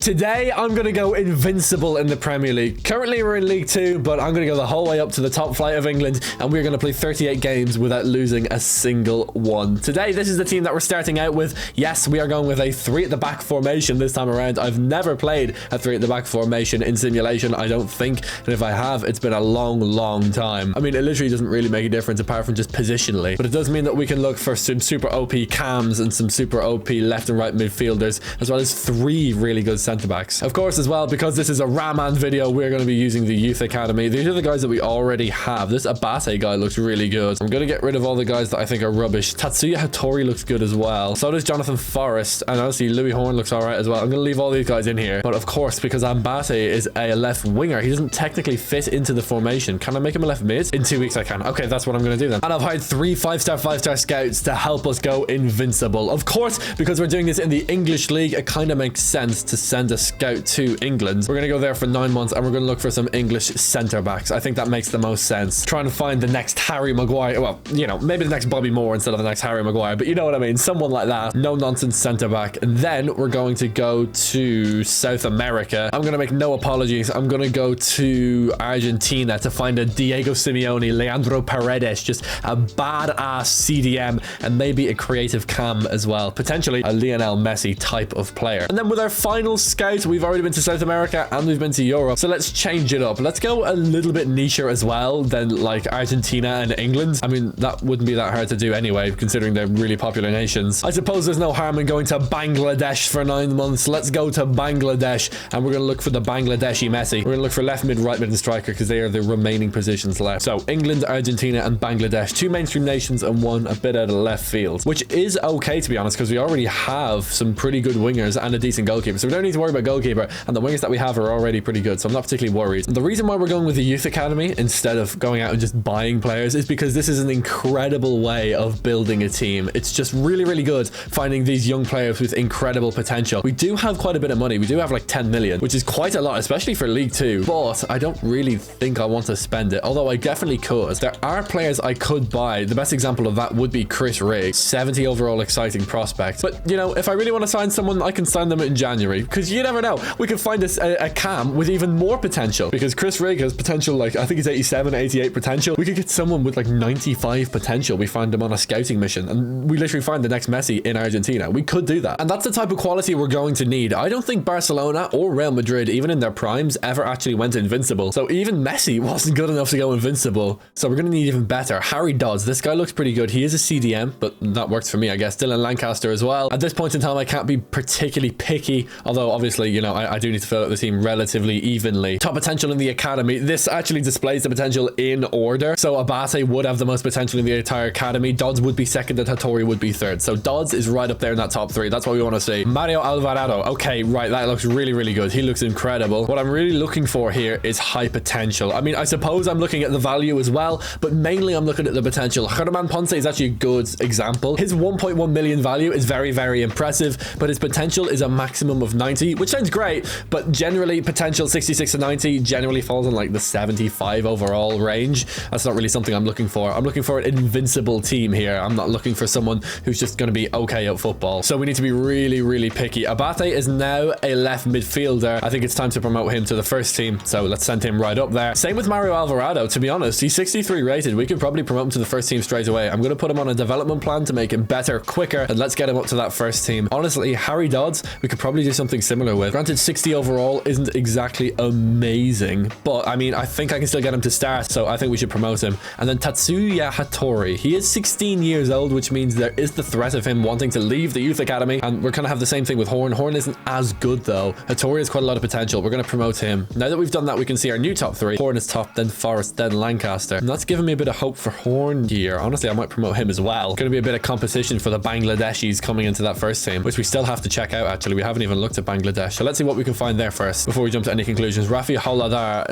Today, I'm going to go invincible in the Premier League. Currently, we're in League 2, but I'm going to go the whole way up to the top flight of England, and we're going to play 38 games without losing a single one. Today, this is the team that we're starting out with. Yes, we are going with a 3 at the back formation this time around. I've never played a 3 at the back formation in simulation, I don't think, and if I have, it's been a long time. I mean, it literally doesn't really make a difference apart from just positionally, but it does mean that we can look for some super OP cams and some super OP left and right midfielders, as well as 3 really good centre backs. Of course, as well, because this is a Ramman video, we're going to be using the youth academy. These are the guys that we already have. This Abate guy looks really good. I'm going to get rid of all the guys that I think are rubbish. Tatsuya Hattori looks good as well. So does Jonathan Forrest, and honestly, Louis Horn looks all right as well. I'm going to leave all these guys in here, but of course, because Abate is a left winger, he doesn't technically fit into the formation. Can I make him a left mid? In 2 weeks, I can. Okay, that's what I'm going to do then. And I've hired 3 5-star scouts to help us go invincible. Of course, because we're doing this in the English league, it kind of makes sense to send a scout to England. We're going to go there for 9 months and we're going to look for some English centre backs. I think that makes the most sense. Trying to find the next Harry Maguire. Well, you know, maybe the next Bobby Moore instead of the next Harry Maguire, but you know what I mean. Someone like that. No nonsense centre back. And then we're going to go to South America. I'm going to make no apologies. I'm going to go to Argentina to find a Diego Simeone, Leandro Paredes, just a badass CDM and maybe a creative cam as well. Potentially a Lionel Messi type of player. And then with our final scout, we've already been to South America and we've been to Europe. So let's change it up. Let's go a little bit nicher as well than like Argentina and England. I mean, that wouldn't be that hard to do anyway, considering they're really popular nations. I suppose there's no harm in going to Bangladesh for 9 months. Let's go to Bangladesh and we're going to look for the Bangladeshi Messi. We're going to look for left mid, right mid and striker because they are the remaining positions left. So England, Argentina and Bangladesh, 2 mainstream nations and 1 a bit out of left field, which is okay to be honest because we already have some pretty good wingers and a decent goalkeeper. So we don't need to worry about goalkeeper, and the wingers that we have are already pretty good, so I'm not particularly worried. The reason why we're going with the youth academy instead of going out and just buying players is because this is an incredible way of building a team. It's just really good finding these young players with incredible potential. We do have quite a bit of money. We do have like 10 million, which is quite a lot, especially for League 2, but I don't really think I want to spend it, although I definitely could. There are players I could buy. The best example of that would be Chris Rigg, 70 overall exciting prospect, but you know, if I really want to sign someone, I can sign them in January, because you never know, we could find a cam with even more potential, because Chris Rigg has potential like, I think he's 87, 88 potential. We could get someone with like 95 potential. We find him on a scouting mission and we literally find the next Messi in Argentina. We could do that, and that's the type of quality we're going to need. I don't think Barcelona or Real Madrid, even in their primes, ever actually went invincible, so even Messi wasn't good enough to go invincible, so we're going to need even better. Jarradhd, this guy looks pretty good. He is a CDM, but that works for me, I guess. Dylan Lancaster as well. At this point in time, I can't be particularly picky, although obviously, you know, I do need to fill out the team relatively evenly. Top potential in the academy. This actually displays the potential in order. So Abate would have the most potential in the entire academy. Dodds would be second and Hattori would be third. So Dodds is right up there in that top 3. That's what we want to see. Mario Alvarado. Okay, right. That looks really good. He looks incredible. What I'm really looking for here is high potential. I mean, I suppose I'm looking at the value as well, but mainly I'm looking at the potential. Ramman Ponce is actually a good example. His 1.1 million value is very impressive, but his potential is a maximum of 90, which sounds great, but generally potential 66 to 90 generally falls in like the 75 overall range. That's not really something I'm looking for. I'm looking for an invincible team here. I'm not looking for someone who's just going to be okay at football. So we need to be really picky. Abate is now a left midfielder. I think it's time to promote him to the first team, so let's send him right up there. Same with Mario Alvarado. To be honest, he's 63 rated. We could probably promote him to the first team straight away. I'm going to put him on a development plan to make him better, quicker, and let's get him up to that first team. Honestly, Jarradhd, we could probably do something similar with. Granted, 60 overall isn't exactly amazing, but I mean, I think I can still get him to start, so I think we should promote him. And then Tatsuya Hattori. He is 16 years old, which means there is the threat of him wanting to leave the youth academy, and we're kind of have the same thing with Horn. Horn isn't as good though. Hattori has quite a lot of potential. We're going to promote him. Now that we've done that, we can see our new top 3. Horn is top, then Forrest, then Lancaster. And that's giving me a bit of hope for Horn here. Honestly, I might promote him as well. Going to be a bit of competition for the Bangladeshis coming into that first team, which we still have to check out actually. We haven't even looked at Bangladesh, so let's see what we can find there first before we jump to any conclusions. Rafi Holadar,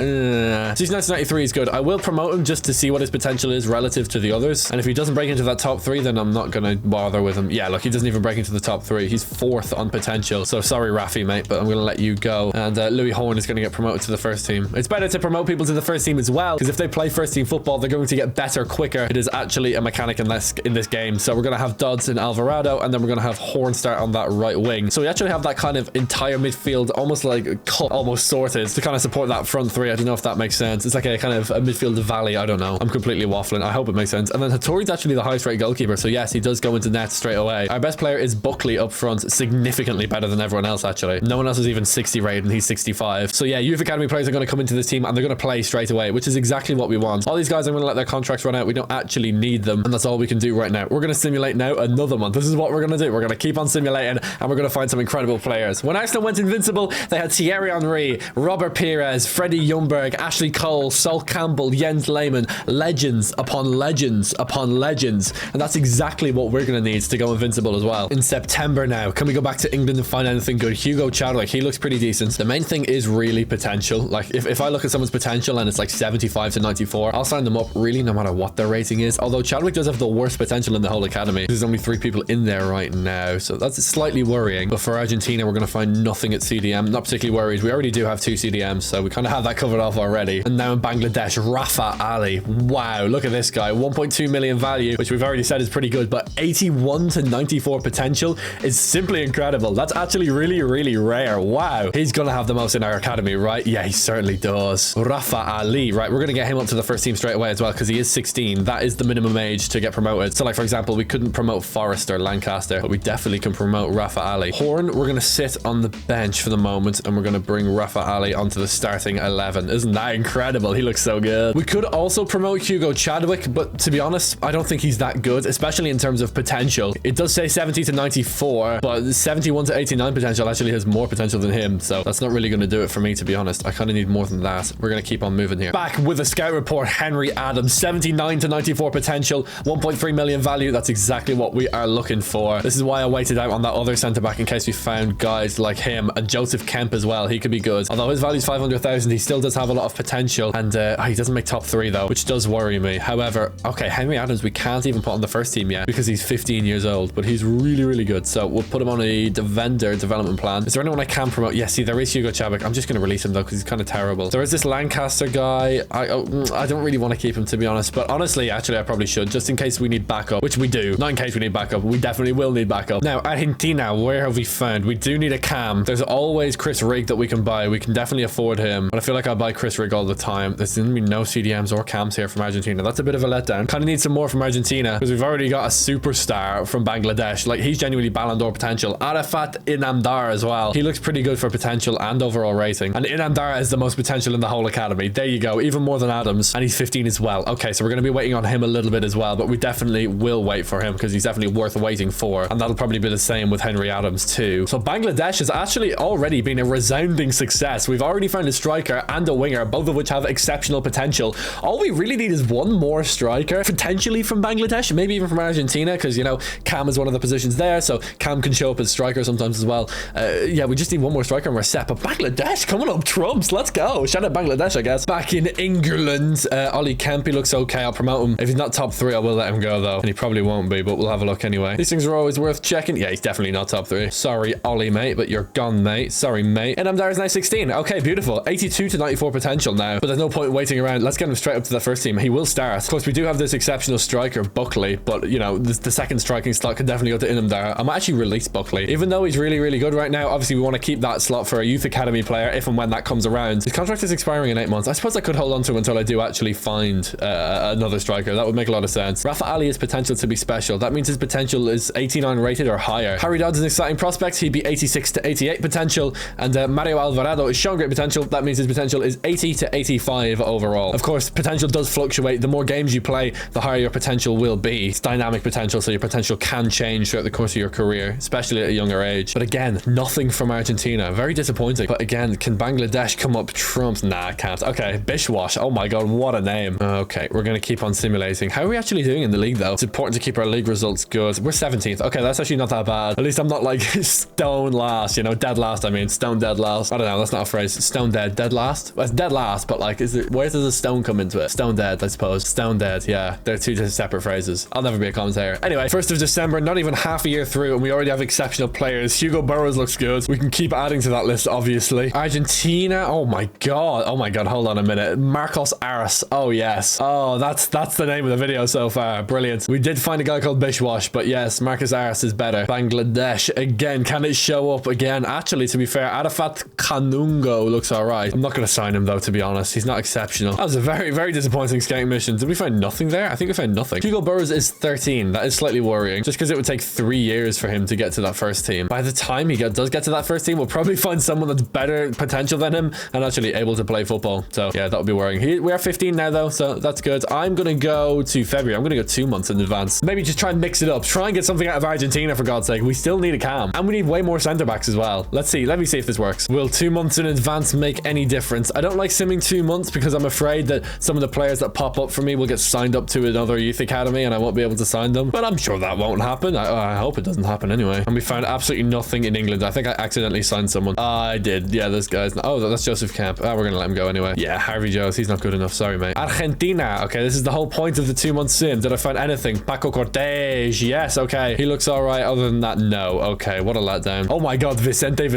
he's 1993 is good. I will promote him just to see what his potential is relative to the others, and if he doesn't break into that top 3, then I'm not gonna bother with him. Yeah, look, he doesn't even break into the top 3. He's 4th on potential, so sorry Rafi mate, but I'm gonna let you go. And Louis Horn is gonna get promoted to the first team. It's better to promote people to the first team as well, because if they play first team football, they're going to get better quicker. It is actually a mechanic in this game. So we're gonna have Dodds and Alvarado, and then we're gonna have Horn start on that right wing. So we actually have that kind of entire entire midfield almost like cut, almost sorted to kind of support that front three. I don't know if that makes sense. It's like a kind of a midfield valley. I don't know. I'm completely waffling. I hope it makes sense. And then Hattori's actually the highest rated goalkeeper. So yes, he does go into net straight away. Our best player is Buckley up front, significantly better than everyone else actually. No one else is even 60 rated and he's 65. So yeah, youth academy players are going to come into this team and they're going to play straight away, which is exactly what we want. All these guys are going to let their contracts run out. We don't actually need them, and that's all we can do right now. We're going to simulate now another month. This is what we're going to do. We're going to keep on simulating and we're going to find some incredible players. When Arsenal went invincible, they had Thierry Henry, Robert Pires, Freddie Ljungberg, Ashley Cole, Sol Campbell, Jens Lehmann, legends upon legends upon legends, and that's exactly what we're going to need to go invincible as well. In September now, can we go back to England and find anything good? Hugo Chadwick, he looks pretty decent. The main thing is really potential. Like if I look at someone's potential and it's like 75 to 94, I'll sign them up really no matter what their rating is. Although Chadwick does have the worst potential in the whole academy. There's only 3 people in there right now, so that's slightly worrying. But for Argentina, we're going to find nothing at CDM. Not particularly worried. We already do have 2 CDMs, so we kind of have that covered off already. And now in Bangladesh, Rafa Ali. Wow, look at this guy. 1.2 million value, which we've already said is pretty good, but 81 to 94 potential is simply incredible. That's actually really, really rare. Wow. He's going to have the most in our academy, right? Yeah, he certainly does. Rafa Ali, right? We're going to get him up to the first team straight away as well because he is 16. That is the minimum age to get promoted. So like, for example, we couldn't promote Forrest or Lancaster, but we definitely can promote Rafa Ali. Horn, we're going to sit on the bench for the moment and we're going to bring Rafa Ali onto the starting 11. Isn't that incredible? He looks so good. We could also promote Hugo Chadwick, but to be honest, I don't think he's that good, especially in terms of potential. It does say 70 to 94, but 71 to 89 potential actually has more potential than him, so that's not really going to do it for me, to be honest. I kind of need more than that. We're going to keep on moving here. Back with a scout report, Henry Adams, 79 to 94 potential, 1.3 million value. That's exactly what we are looking for. This is why I waited out on that other centre-back in case we found guys like him, and Joseph Kemp as well. He could be good. Although his value is 500,000, he still does have a lot of potential, and he doesn't make top 3 though, which does worry me. However, okay, Henry Adams we can't even put on the first team yet because he's 15 years old, but he's really, really good. So we'll put him on a vendor development plan. Is there anyone I can promote? Yeah, see, there is Hugo Chadwick. I'm just going to release him though because he's kind of terrible. There is this Lancaster guy. I don't really want to keep him, to be honest, but honestly, actually, I probably should, just in case we need backup, which we do. Not in case we need backup. We definitely will need backup. Now, Argentina, where have we found? We do need a cam. There's always Chris Rigg that we can buy. We can definitely afford him, but I feel like I buy Chris Rigg all the time. There's going to be no CDMs or cams here from Argentina. That's a bit of a letdown. Kind of need some more from Argentina because we've already got a superstar from Bangladesh. Like, he's genuinely Ballon d'Or potential. Arafat Inamdar as well. He looks pretty good for potential and overall rating. And Inamdar has the most potential in the whole academy. There you go. Even more than Adams. And he's 15 as well. Okay, so we're going to be waiting on him a little bit as well, but we definitely will wait for him because he's definitely worth waiting for. And that'll probably be the same with Henry Adams too. So Bangladesh has actually already been a resounding success. We've already found a striker and a winger, both of which have exceptional potential. All we really need is one more striker, potentially from Bangladesh, maybe even from Argentina, because, you know, Cam is one of the positions there, so Cam can show up as striker sometimes as well. Yeah, we just need one more striker and we're set. But Bangladesh coming up trumps. Let's go. Shout out Bangladesh, I guess. Back in England, Ollie Kemp, he looks okay. I'll promote him. If he's not top 3, I will let him go though, and he probably won't be, but we'll have a look anyway. These things are always worth checking. Yeah, he's definitely not top 3. Sorry, Ollie, mate, but you're gone, mate. Sorry, mate. And Amdar is now 16. Okay, beautiful. 82 to 94 potential now, but there's no point waiting around. Let's get him straight up to the first team. He will start. Of course, we do have this exceptional striker, Buckley, but, you know, the second striking slot can definitely go to Inamdar. I might actually release Buckley, even though he's really, really good right now. Obviously, we want to keep that slot for a youth academy player if and when that comes around. His contract is expiring in 8 months. I suppose I could hold on to him until I do actually find another striker. That would make a lot of sense. Rafa Ali has potential to be special. That means his potential is 89 rated or higher. Jarradhd is an exciting prospect. He'd be 86 to 88 potential, and Mario Alvarado is showing great potential. That means his potential is 80 to 85 overall. Of course, potential does fluctuate. The more games you play, the higher your potential will be. It's dynamic potential, so your potential can change throughout the course of your career, especially at a younger age. But again, nothing from Argentina. Very disappointing. But again, can Bangladesh come up trumps? Nah, can't. Okay, Bishwash. Oh my god, what a name. Okay, we're going to keep on simulating. How are we actually doing in the league though? It's important to keep our league results good. We're 17th. Okay, that's actually not that bad. At least I'm not like stone last, you know, dead last. I mean, stone dead last. I don't know, that's not a phrase. Stone dead last. Well, it's dead last, but like, where does a stone come into it? Stone dead, I suppose. Stone dead, yeah. They're two separate phrases. I'll never be a commentator. Anyway, 1st of December, not even half a year through, and we already have exceptional players. Hugo Burrows looks good. We can keep adding to that list, obviously. Argentina, oh my god, hold on a minute. Marcos Aras, oh yes. Oh, that's the name of the video so far. Brilliant. We did find a guy called Bishwash, but yes, Marcos Aras is better. Bangladesh, again, can it show up again? again. Actually, to be fair, Arafat Kanungo looks all right. I'm not going to sign him, though, to be honest. He's not exceptional. That was a very, very disappointing scouting mission. Did we find nothing there? I think we found nothing. Hugo Burrows is 13. That is slightly worrying, just because it would take 3 years for him to get to that first team. By the time he does get to that first team, we'll probably find someone that's better potential than him and actually able to play football. So yeah, that would be worrying. We are 15 now, though, so that's good. I'm going to go to February. I'm going to go 2 months in advance. Maybe just try and mix it up. Try and get something out of Argentina, for God's sake. We still need a cam. And we need way more centre backs as well. Let's see. Let me see if this works. Will 2 months in advance make any difference? I don't like simming 2 months because I'm afraid that some of the players that pop up for me will get signed up to another youth academy and I won't be able to sign them. But I'm sure that won't happen. I hope it doesn't happen anyway. And we found absolutely nothing in England. I think I accidentally signed someone. I did. Yeah, this guy's... Oh, that's Joseph Kemp. Oh, we're going to let him go anyway. Yeah, Harvey Jones. He's not good enough. Sorry, mate. Argentina. Okay, this is the whole point of the 2 month sim. Did I find anything? Paco Cortés. Yes, okay. He looks all right. Other than that, no. Okay, what a letdown. Oh my God, Vicente.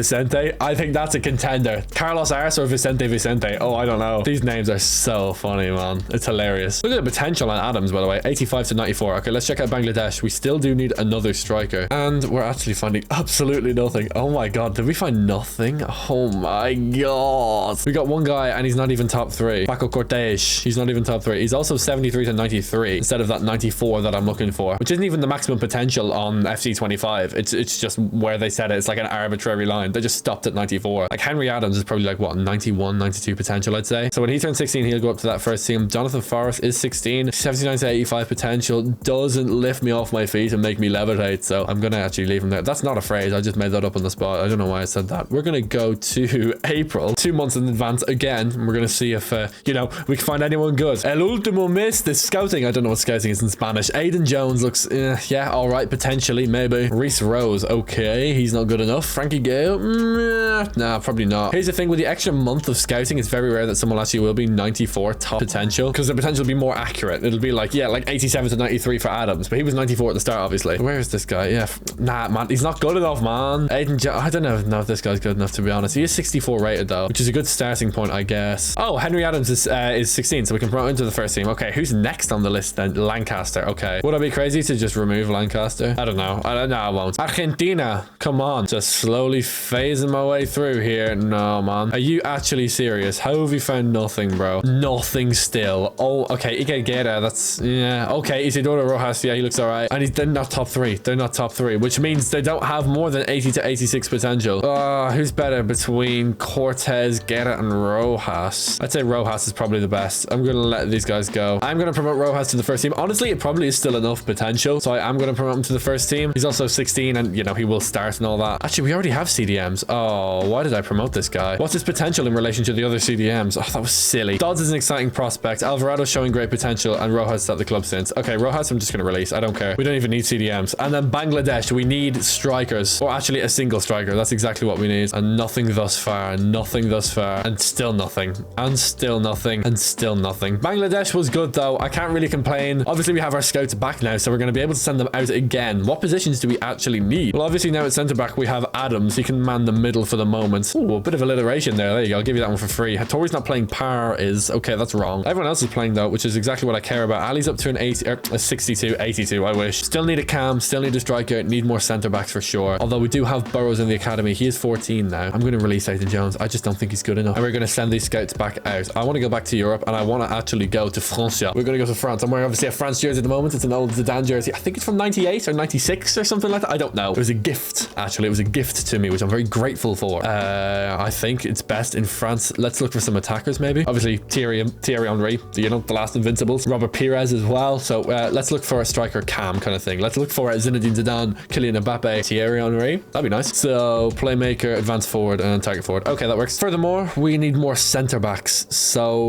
I think that's a contender. Carlos Arce or Vicente. Oh, I don't know. These names are so funny, man. It's hilarious. Look at the potential on Adams, by the way. 85 to 94. Okay, let's check out Bangladesh. We still do need another striker. And we're actually finding absolutely nothing. Oh my God, did we find nothing? Oh my God. We got one guy and he's not even top 3. Paco Cortés. He's not even top 3. He's also 73 to 93 instead of that 94 that I'm looking for, which isn't even the maximum potential on FC 25. It's just where they said it. It's like an arbitrary line. They just stopped at 94. Like Henry Adams is probably like what, 91, 92 potential, I'd say. So when he turns 16, he'll go up to that first team. Jonathan Forrest is 16, 79 to 85 potential. Doesn't lift me off my feet and make me levitate. So I'm going to actually leave him there. That's not a phrase. I just made that up on the spot. I don't know why I said that. We're going to go to April, 2 months in advance again. And we're going to see if, you know, we can find anyone good. El último mes de scouting. I don't know what scouting is in Spanish. Aiden Jones looks, yeah, all right, potentially, maybe. Reece Rose, okay. He's not good enough. Frankie Gale, nah, probably not. Here's the thing with the extra month of scouting, it's very rare that someone actually will be 94 top potential because the potential will be more accurate. It'll be like, yeah, like 87 to 93 for Adams, but he was 94 at the start, obviously. Where is this guy? Yeah, nah, man, he's not good enough, man. I don't know if this guy's good enough, to be honest. He is 64 rated though, which is a good starting point, I guess. Oh, Henry Adams is 16, so we can promote into the first team. Okay, who's next on the list then? Lancaster. Okay, would I be crazy to just remove Lancaster? I don't know. I won't. Argentina, come on. Just slowly phasing my way through here. No, man. Are you actually serious? How have you found nothing, bro? Nothing still. Oh, okay. Ike Guerra, that's... Yeah. Okay, Isidoro Rojas. Yeah, he looks all right. And they're not top 3. They're not top 3, which means they don't have more than 80 to 86 potential. Who's better between Cortez, Guerra, and Rojas? I'd say Rojas is probably the best. I'm going to let these guys go. I'm going to promote Rojas to the first team. Honestly, it probably is still enough potential, so I am going to promote him to the first team. He's also 16, and, you know, he will start and all that. Actually, we already have CDMs. Oh, why did I promote this guy? What's his potential in relation to the other CDMs? Oh, that was silly. Dodds is an exciting prospect. Alvarado showing great potential, and Rojas at the club since. Okay, Rojas, I'm just going to release. I don't care. We don't even need CDMs. And then Bangladesh, we need strikers, or actually a single striker. That's exactly what we need. And nothing thus far. Nothing thus far. And still nothing. And still nothing. And still nothing. Bangladesh was good, though. I can't really complain. Obviously, we have our scouts back now, so we're going to be able to send them out again. What positions do we actually need? Well, obviously, now at centre back, we have Adams. He can man the middle for the moment. Ooh, a bit of alliteration there. There you go. I'll give you that one for free. Hattori's not playing. Par is. Okay, that's wrong. Everyone else is playing, though, which is exactly what I care about. Ali's up to an 80, a 62, 82, I wish. Still need a cam. Still need a striker. Need more centre backs for sure. Although we do have Burrows in the academy. He is 14 now. I'm going to release Aiden Jones. I just don't think he's good enough. And we're going to send these scouts back out. I want to go back to Europe, and I want to actually go to France. We're going to go to France. I'm wearing obviously a France jersey at the moment. It's an old Zidane jersey. I think it's from 98 or 96 or something like that. I don't know. It was a gift, actually. It was a gift to me, which I'm very grateful for. I think it's best in France. Let's look for some attackers, maybe. Obviously, Thierry Henry, you know, the last Invincibles. Robert Pires as well. So let's look for a striker cam kind of thing. Let's look for Zinedine Zidane, Kylian Mbappe, Thierry Henry. That'd be nice. So playmaker, advance forward, and target forward. Okay, that works. Furthermore, we need more center backs. So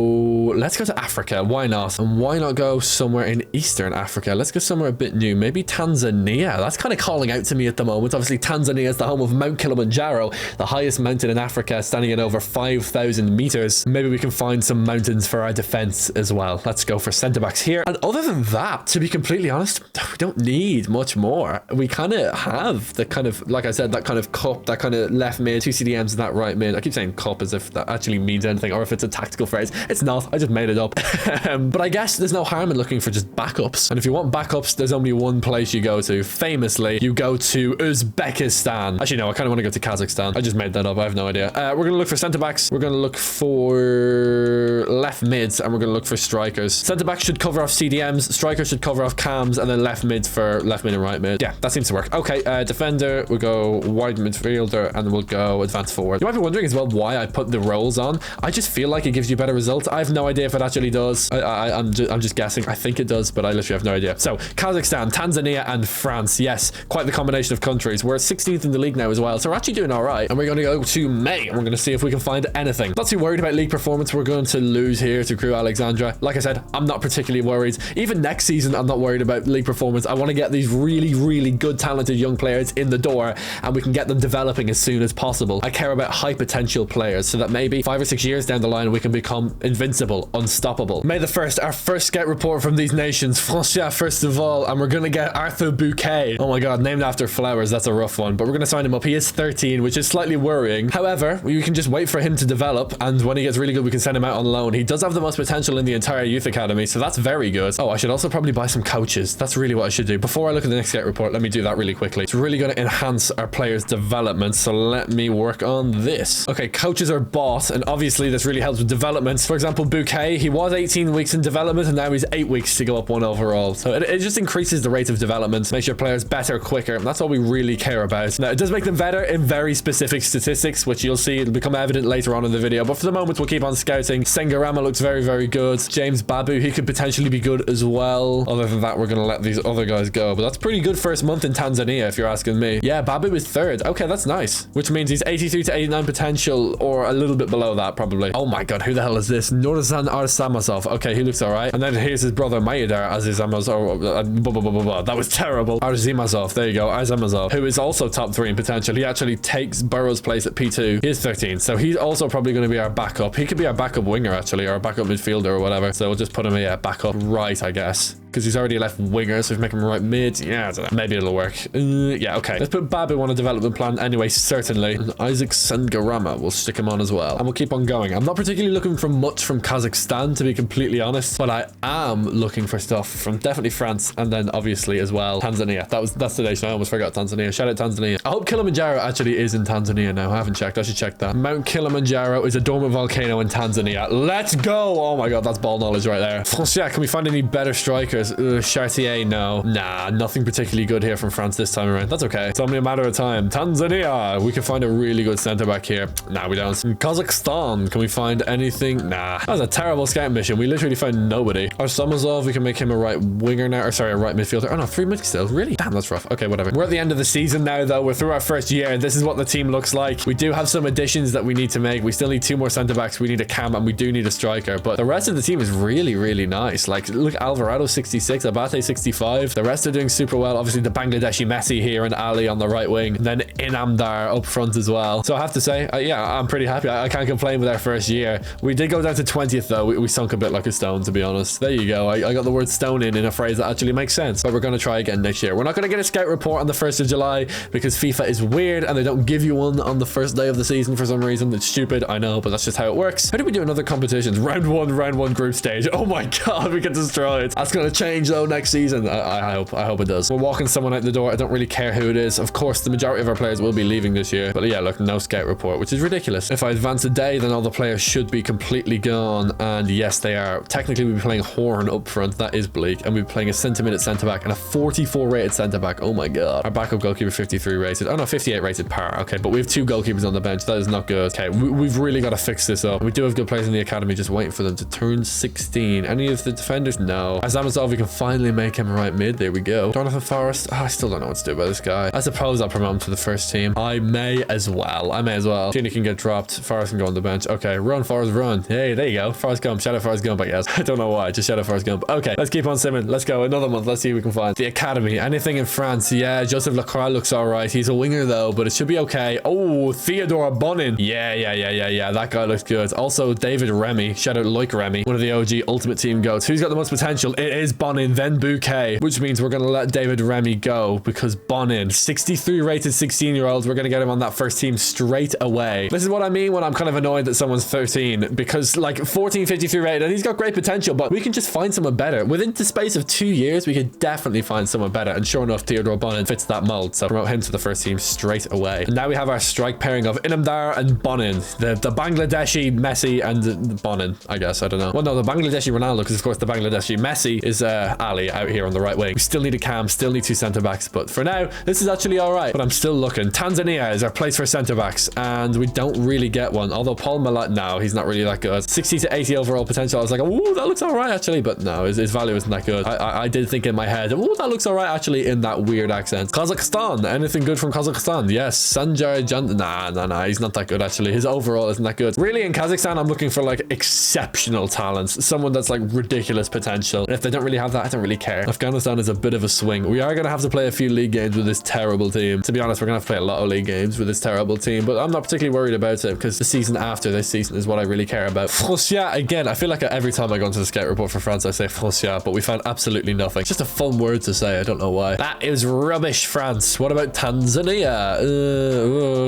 let's go to Africa. Why not? And why not go somewhere in Eastern Africa? Let's go somewhere a bit new. Maybe Tanzania. That's kind of calling out to me at the moment. Obviously, Tanzania is the home of Mount Kilimanjaro, the highest mountain in Africa, standing at over 5,000 meters. Maybe we can find some mountains for our defense as well. Let's go for center backs here. And other than that, to be completely honest, we don't need much more. We kind of have the kind of, like I said, that kind of cup, that kind of left mid, 2 CDMs, and that right mid. I keep saying cup as if that actually means anything, or if it's a tactical phrase. It's not. I just made it up. But I guess there's no harm in looking for just backups. And if you want backups, there's only one place you go to. Famously, you go to Uzbekistan. Actually, no, I kind of want to go to Kazakhstan. I just made that up. I have no idea. We're going to look for centre-backs. We're going to look for left mids, and we're going to look for strikers. Centre-backs should cover off CDMs. Strikers should cover off cams, and then left mids for left mid and right mid. Yeah, that seems to work. Okay, defender, we'll go wide midfielder, and then we'll go advanced forward. You might be wondering as well why I put the roles on. I just feel like it gives you better results. I have no idea if it actually does. I'm just guessing. I think it does, but I literally have no idea. So, Kazakhstan, Tanzania, and France. Yes, quite the combination of countries. We're 16th in the league now as well, so we're actually doing all right. And we're going to go to May, and we're going to see if we can find anything. Not too worried about league performance. We're going to lose here to Crew Alexandra. Like I said, I'm not particularly worried. Even next season, I'm not worried about league performance. I want to get these really, really good, talented young players in the door, and we can get them developing as soon as possible. I care about high potential players so that maybe 5 or 6 years down the line, we can become invincible, unstoppable. May the 1st, our first scout report from these nations. Francia, first of all, and we're going to get Arthur Bouquet. Oh my God, named after flowers. That's a rough one, but we're going to sign him up. He is 13, which is slightly worrying. However, we can just wait for him to develop, and when he gets really good, we can send him out on loan. He does have the most potential in the entire youth academy, so that's very good. Oh, I should also probably buy some coaches. That's really what I should do. Before I look at the next scout report, let me do that really quickly. It's really going to enhance our players' development, so let me work on this. Okay, coaches are bought, and obviously this really helps with development. For example, Bouquet, he was 18 weeks in development, and now he's 8 weeks to go up 1 overall. So it just increases the rate of development, makes your players better, quicker. That's all we really care about. Now, it does make them better in very specific statistics, which you'll see it'll become evident later on in the video. But for the moment, we'll keep on scouting. Ramman looks very, very good. James Babu, he could potentially be good as well. Other than that, we're going to let these other guys go. But that's pretty good first month in Tanzania, if you're asking me. Yeah, Babu is 3rd. Okay, that's nice. Which means he's 83 to 89 potential, or a little bit below that, probably. Oh my God, who the hell is this? Nurzan Arsamazov. Okay, he looks all right. And then here's his brother, Mayadar Azizamazov. That was terrible. Arzimazov. There you go. Arzimazov, who is also top 3 in potential. He actually takes Burrow's place at P2. He is 13, so he's also probably going to be our backup. He could be our backup winger, actually, or a backup midfielder or whatever. So we'll just put him a backup right, I guess, because he's already left winger, so if we make him right mid, yeah, I don't know. Maybe it'll work. Yeah, okay. Let's put Babu on a development plan anyway, certainly. And Isaac Sengarama, we'll stick him on as well. And we'll keep on going. I'm not particularly looking for much from Kazakhstan, to be completely honest, but I am looking for stuff from definitely France, and then obviously as well Tanzania. That's the nation. I almost forgot Tanzania. Shout out Tanzania. I hope Kilimanjaro actually is in Tanzania now. I haven't checked. I should check that. Mount Kilimanjaro is a dormant volcano in Tanzania. Let's go. Oh my God, that's ball knowledge right there. Francia, can we find any better strikers? Chartier, no. Nah, nothing particularly good here from France this time around. That's okay. It's only a matter of time. Tanzania, we can find a really good center back here. Nah, we don't. In Kazakhstan, can we find anything? Nah. That was a terrible scout mission. We literally found nobody. Arsamazov, we can make him a right winger now. Or sorry, a right midfielder. Oh no, 3 mid still. Really? Damn, that's rough. Okay, whatever. We're at the end of the season now, though. We're through our first year, and this is what the team looks like. We do have some additions that we need to make. We still need 2 more center backs. We need a cam, and we do need a striker. But the rest of the team is really, really nice. Like, look, Alvarado 66, Abate 65. The rest are doing super well. Obviously, the Bangladeshi Messi here and Ali on the right wing, and then Inamdar up front as well. So I have to say, yeah, I'm pretty happy. I can't complain with our first year. We did go down to 20th, though. We sunk a bit like a stone, to be honest. There you go. I got the word stone in a phrase that actually makes sense. But we're going to try again next year. We're not going to get a scout report on the 1st of July because FIFA is weird and they don't give you one on the first day of the season for some reason. It's stupid, I know, but that's just how it works. How do we do in other competitions? Round one group stage. Oh my God, we get destroyed. That's going to change though next season. I hope it does. We're walking someone out the door. I don't really care who it is. Of course, the majority of our players will be leaving this year. But yeah, look, no scout report, which is ridiculous. If I advance a day, then all the players should be completely gone. And yes, they are. Technically, we'll be playing Horn up front. That is bleak. And we'll be playing a centre-minute centre-back and a 44 rated centre-back. Oh my God. Our backup goalkeeper 53 rated. Oh no, 58 rated par. Okay, but we have 2 goalkeepers on the bench. That is not good. Okay, we've really got to fix this up. We do have good players in the academy, just waiting for them to turn 16. Any of the defenders? No. Azamazov, we can finally make him right mid. There we go. Jonathan Forrest. Oh, I still don't know what to do about this guy. I suppose I'll promote him to the first team. I may as well. Genie can get dropped. Forrest can go on the bench. Okay, run, Forrest, run. Hey, there you go. Forrest Gump. Shout out Forrest Gump, I guess. I don't know why. Just shout out Forrest Gump. Okay, let's keep on simming. Let's go. Another month. Let's see what we can find. The academy. Anything in France? Yeah, Joseph Lacroix looks all right. He's a winger though, but it should be okay. Oh, Theodore Bonin. Yeah. That guy looks good. Also, David Remy. Shout out Loic Remy. One of the OG Ultimate Team goats. Who's got the most potential? It is Bonin, then Bouquet, which means we're going to let David Remy go because Bonin, 63 rated 16-year-olds, we're going to get him on that first team straight away. This is what I mean when I'm kind of annoyed that someone's 13, because like 14, 53 rated, and he's got great potential, but we can just find someone better. Within the space of 2 years, we could definitely find someone better. And sure enough, Theodore Bonin fits that mold. So promote him to the first team straight away. And now we have our strike pairing of Inamdar and Bonin, the Bangladeshi Messi and Bonin, I guess. I don't know. Well, no, the Bangladeshi Ronaldo, because of course the Bangladeshi Messi is Ali out here on the right wing. We still need a cam, still need 2 centre backs, but for now, this is actually all right. But I'm still looking. Tanzania is our place for centre backs, and we don't really get one. Although Paul Malat, no, he's not really that good. 60 to 80 overall potential. I was like, oh, that looks all right actually, but no, his value isn't that good. I did think in my head, oh, that looks all right actually, in that weird accent. Kazakhstan, anything good from Kazakhstan? Yes, Sanjay Jan. Nah, he's not that good actually. His overall isn't that good. Really, in Kazakhstan, I'm looking for like exceptional talents, someone that's like ridiculous potential. And if they don't really have that, I don't really care. Afghanistan is a bit of a swing. We are going to have to play a few league games with this terrible team. To be honest, we're going to have to play a lot of league games with this terrible team, but I'm not particularly worried about it because the season after this season is what I really care about. Francia, again, I feel like every time I go into the scout report for France, I say Francia, but we found absolutely nothing. It's just a fun word to say. I don't know why. That is rubbish, France. What about Tanzania?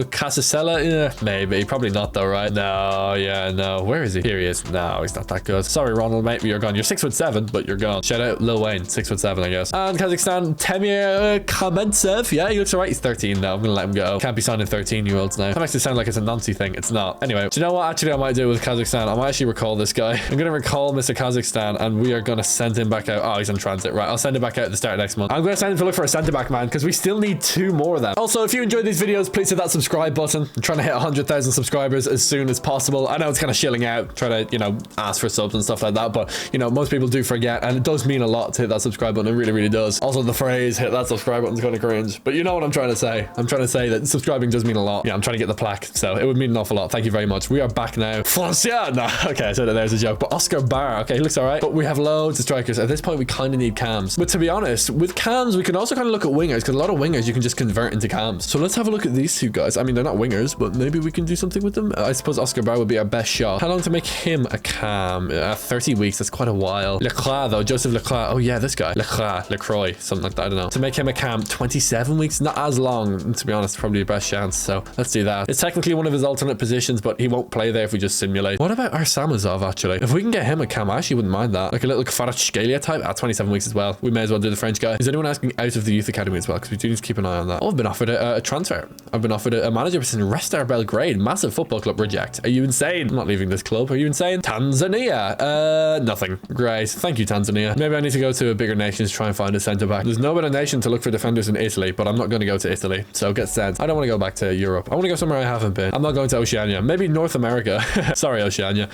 Casasella? Maybe. Probably not though, right? No, yeah, no. Where is he? Here he is. No, he's not that good. Sorry, Ronald, mate, you're gone. You're 6'7", but you're gone. Shout out Lil Wayne, 6'7", I guess. And Kazakhstan, Temir Kamentsev. Yeah, he looks alright. He's 13 now. I'm gonna let him go. Can't be signing 13-year-olds now. That makes it sound like it's a Nancy thing. It's not. Anyway, do you know what actually I might do with Kazakhstan? I might actually recall this guy. I'm gonna recall Mr. Kazakhstan, and we are gonna send him back out. Oh, he's on transit. Right, I'll send him back out at the start of next month. I'm gonna send him to look for a centre-back, man, because we still need 2 more of them. Also, if you enjoyed these videos, please hit that subscribe button. I'm trying to hit 100,000 subscribers as soon as possible. I know it's kind of shilling out, trying to, you know, ask for subs and stuff like that, but, you know, most people do forget, and it does mean a lot to hit that subscribe button. It really, really does. Also, the phrase, hit that subscribe button is kind of cringe, but you know what I'm trying to say. I'm trying to say that subscribing does mean a lot. Yeah, I'm trying to get the plaque, so it would mean an awful lot. Thank you very much. We are back now. Francia! No, okay, I said it there's a joke, but Oscar Barr, okay, he looks all right, but we have loads of strikers. At this point, we kind of need cams. But to be honest, with cams, we can also kind of look at wingers, because a lot of wingers you can just convert into cams. So let's have a look at these 2 guys. I mean, they're not wingers, but maybe we can do something with them. I suppose Oscar Barr would be our best shot. How long to make him a cam? 30 weeks. That's quite a while. Leclerc, though. Joseph Leclerc. Oh, yeah, this guy. Lecroy. Something like that. I don't know. To make him a cam, 27 weeks. Not as long, to be honest. Probably the best chance. So let's do that. It's technically one of his alternate positions, but he won't play there if we just simulate. What about our Samazov, actually? If we can get him a cam, I actually wouldn't mind that. Like a little Kvaratskhelia type. 27 weeks as well. We may as well do the French guy. Is anyone asking out of the youth academy as well? Because we do need to keep an eye on that. Oh, I've been offered a transfer. I've been offered a manager position. Restar Belgrade. Massive football club. Reject. Are you insane? I'm not leaving this club. Are you insane? Tanzania. Nothing. Great. Thank you, Tanzania. Maybe I need to go to a bigger nation to try and find a centre back. There's no better nation to look for defenders in Italy, but I'm not going to go to Italy. So get sent. I don't want to go back to Europe. I want to go somewhere I haven't been. I'm not going to Oceania. Maybe North America. Sorry, Oceania.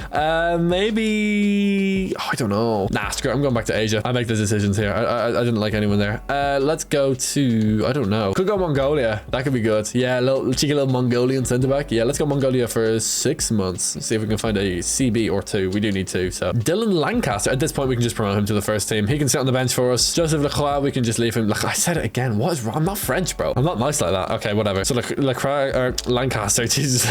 Maybe... Oh, I don't know. Nah, screw it. I'm going back to Asia. I make the decisions here. I didn't like anyone there. Let's go to... I don't know. Could go Mongolia. That could be good. Yeah, cheeky little Mongolian centre back. Yeah, let's go Mongolia for 6 months. See if we can find a CB or 2. We do need 2. So Dylan Lancaster. At this point, we can just promote him to the first team. He can sit on the bench for us. Joseph Leclerc, we can just leave him. Look, I said it again. What is wrong? I'm not French, bro. I'm not nice like that. Okay, whatever. So Leclerc or Lancaster. Jesus,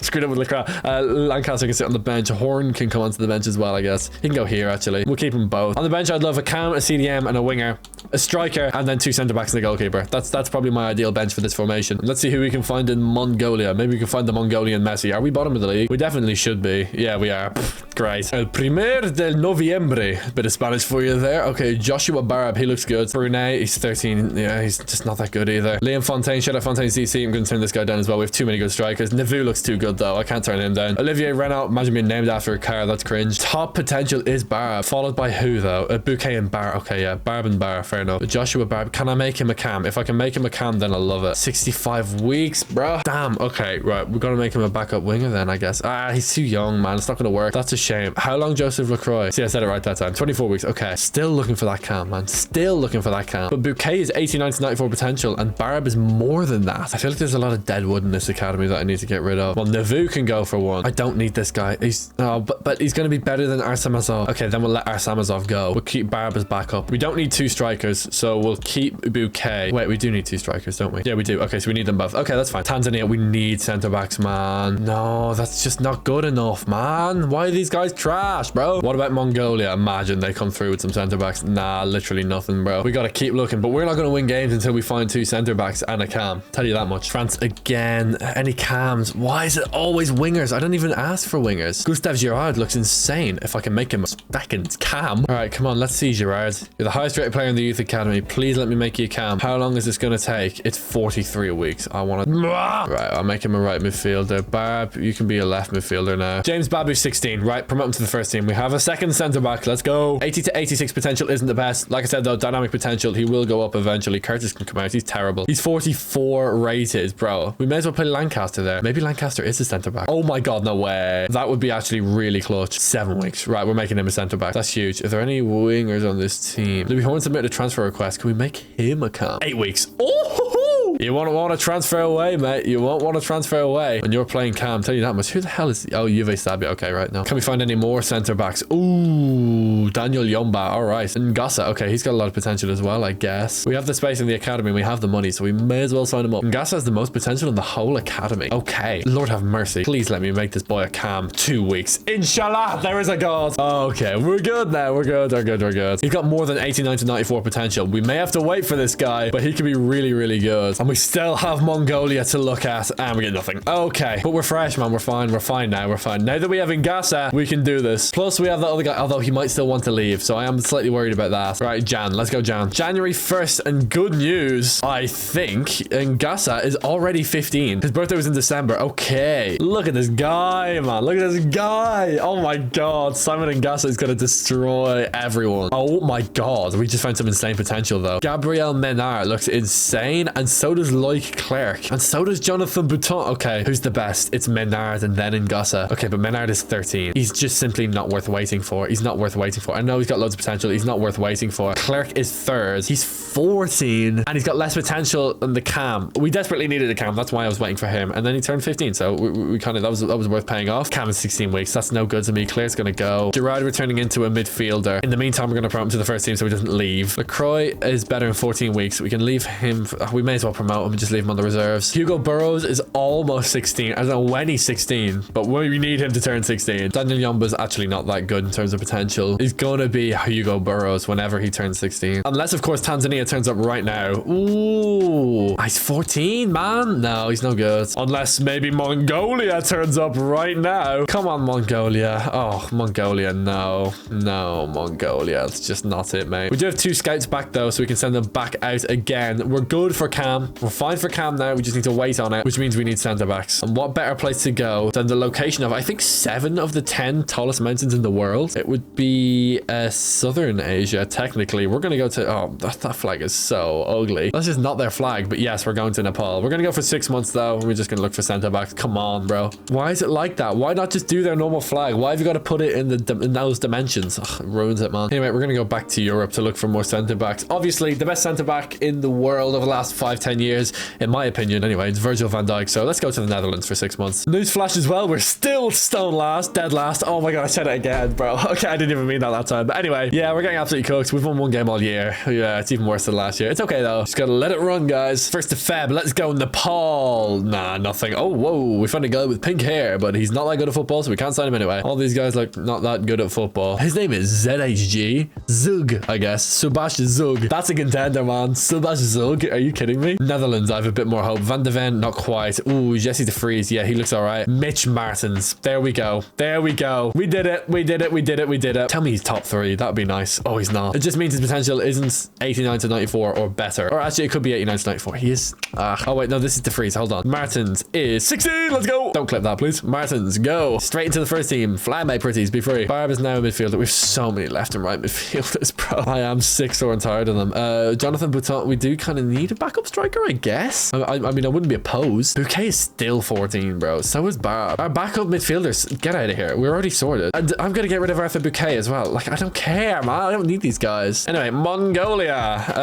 screwed up with Leclerc. Lancaster can sit on the bench. Horn can come onto the bench as well, I guess. He can go here, actually. We'll keep them both. On the bench, I'd love a cam, a CDM, and a winger, a striker, and then 2 centre backs and a goalkeeper. That's probably my ideal bench for this formation. Let's see who we can find in Mongolia. Maybe we can find the Mongolian Messi. Are we bottom of the league? We definitely should be. Yeah, we are. Pff, great. El primer del noviembre. Bit of Spanish for you there. Okay, Joshua Barab. He looks good. Brunei, he's 13. Yeah, he's just not that good either. Liam Fontaine. Shout out Fontaine CC. I'm going to turn this guy down as well. We have too many good strikers. Navu looks too good, though. I can't turn him down. Olivier Renault. Imagine being named after a car. That's cringe. Top potential is Barab. Followed by who, though? Bouquet and Bar. Okay, yeah. Barb and Bar. Fair enough. Joshua Barb. Can I make him a cam? If I can make him a cam, then I'll love it. 65 weeks, bro. Damn. Okay, right. We're going to make him a backup winger then, I guess. He's too young, man. It's not going to work. That's a shame. How long Joseph Lacroix? See, I said it right that time. 24 weeks. Okay. Still looking for that cam, man. Still looking for that cam. But Bouquet is 89 to 94 potential, and Barb is more than that. I feel like there's a lot of dead wood in this academy that I need to get rid of. Well, Navu can go for one. I don't need this guy. But he's going to be better than Arsamazov. Okay, then we'll let Arsamazov go. We'll keep Barb as backup. We don't need 2 strikers, so we'll keep Bouquet. Wait, we do need 2 strikers, don't we? Yeah, we do. Okay, so we need them both. Okay, that's fine. Tanzania, we need centre backs, man. No, that's just not good enough, man. Why are these guys trash, bro? What about Mongolia? Imagine they come through with some centre backs. Nah, literally nothing, bro. We got to keep looking, but we're not going to win games until we find 2 centre backs and a cam. Tell you that much. France again. Any cams? Why is it always wingers? I don't even ask for wingers. Gustav Girard looks insane. If I can make him a second cam. All right, come on. Let's see, Girard. You're the highest rated player in the youth academy. Please let me make you a cam. How long is this going to take? It's 43 weeks. I want to... Right, I'll make him a right midfielder. Barb, you can be a left midfielder now. James Babu, 16. Right, promote him to the first team. We have a second centre back. Let's go. 80 to 86 potential isn't the best. Like I said, though, dynamic potential. He will go up eventually. Curtis can come out. He's terrible. He's 44 rated, bro. We may as well play Lancaster there. Maybe Lancaster is a centre back. Oh my god, no way. That would be actually really clutch. 7 weeks. Right, we're making him a centre back. That's huge. Are there any wingers on this team? Louis Horn submitted a transfer request. Can we make him a cam? 8 weeks. Oh, you won't want to transfer away, mate. You won't want to transfer away when you're playing cam. Tell you that much. Who the hell is... Oh, Juve Stabia. Okay, right now. Can we find any more centre backs? Ooh, Daniel Yomba. All right. And Ngassa. Okay, he's got a lot of potential as well, I guess. We have the space in the academy. We have the money, so we may as well sign him up. Ngassa has the most potential in the whole academy. Okay. Lord have mercy. Please let me make this boy a cam. 2 weeks. Inshallah. There is a god. Okay, we're good now. We're good. We're good. We're good. He's got more than 89 to 94 potential. We may have to wait for this guy, but he could be really, really good. And we still have Mongolia to look at, and we get nothing. Okay, but we're fresh, man. We're fine. We're fine now. We're fine. Now that we have Ngassa, we can do this. Plus, we have that other guy, although he might still want to leave, so I am slightly worried about that. Right, Jan. Let's go, Jan. January 1st, and good news, I think Ngassa is already 15. His birthday was in December. Okay. Look at this guy, man. Look at this guy. Oh my god. Simon Ngassa is going to destroy everyone. Oh my god. We just found some insane potential, though. Gabriel Menard looks insane, and so does Loic Clerc, and so does Jonathan Bouton. Okay, who's the best? It's Menard and then Ngassa. Okay, but Menard is 13. He's just simply not worth waiting for. He's not worth waiting for. I know he's got loads of potential. He's not worth waiting for. Clerc is 3rd. He's 14, and he's got less potential than the cam. We desperately needed a cam. That's why I was waiting for him. And then he turned 15, so we kind of, that was worth paying off. Cam is 16 weeks. That's no good to me. Clerc's gonna go. Gerard returning into a midfielder. In the meantime, we're gonna promote him to the first team so he doesn't leave. LaCroix is better in 14 weeks. We can leave him. We may as well promote him and just leave him on the reserves. Hugo Burrows is almost 16. I don't know when he's 16, but we need him to turn 16. Daniel Yomba's actually not that good in terms of potential. He's gonna be Hugo Burrows whenever he turns 16. Unless, of course, Tanzania turns up right now. Ooh. He's 14, man. No, he's no good. Unless maybe Mongolia turns up right now. Come on, Mongolia. Oh, Mongolia. No. No, Mongolia. It's just not it, mate. We do have 2 scouts back, though, so we can send them back out again. We're good for cam. We're fine for cam now. We just need to wait on it, which means we need centre backs. And what better place to go than the location of, I think, 7 of the 10 tallest mountains in the world? It would be Southern Asia, technically. We're going to go to... Oh, that flag is so ugly. That's just not their flag, but yes, we're going to Nepal. We're going to go for 6 months, though. We're just going to look for centre backs. Come on, bro. Why is it like that? Why not just do their normal flag? Why have you got to put it in those dimensions? Ugh, it ruins it, man. Anyway, we're going to go back to Europe to look for more centre backs. Obviously, the best centre back in the world over the last 5-10 years, in my opinion, anyway, it's Virgil van Dijk. So let's go to the Netherlands for 6 months. Newsflash as well. We're still stone last, dead last. Oh my god, I said it again, bro. Okay, I didn't even mean that time. But anyway, yeah, we're getting absolutely cooked. We've won 1 game all year. Yeah, it's even worse than last year. It's okay, though. Just gotta let it run, guys. 1st of Feb. Let's go Nepal. Nah, nothing. Oh, whoa. We found a guy with pink hair, but he's not that good at football, so we can't sign him anyway. All these guys look not that good at football. His name is ZHG. Zug, I guess. Subash Zug. That's a contender, man. Subash Zug. Are you kidding me? Netherlands, I have a bit more hope. Van de Ven, not quite. Ooh, Jesse de Vries. Yeah, he looks all right. Mitch Martins. There we go. There we go. We did it. We did it. We did it. We did it. Tell me he's top 3. That'd be nice. Oh, he's not. It just means his potential isn't 89 to 94 or better. Or actually, it could be 89 to 94. He is. Oh, wait. No, this is de Vries. Hold on. Martins is 16. Let's go. Don't clip that, please. Martins, go. Straight into the first team. Fly, my pretties. Be free. Barb is now a midfielder. We have so many left and right midfielders, bro. I am sick, sore, and tired of them. Jonathan Bouton, we do kind of need a backup striker, I guess. I mean, I wouldn't be opposed. Bouquet is still 14, bro. So is Barb. Our backup midfielders, get out of here. We're already sorted. And I'm going to get rid of Arthur Bouquet as well. Like, I don't care, man. I don't need these guys. Anyway, Mongolia.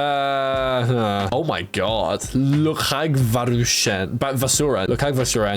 Oh my god. Lukhag Vasuren.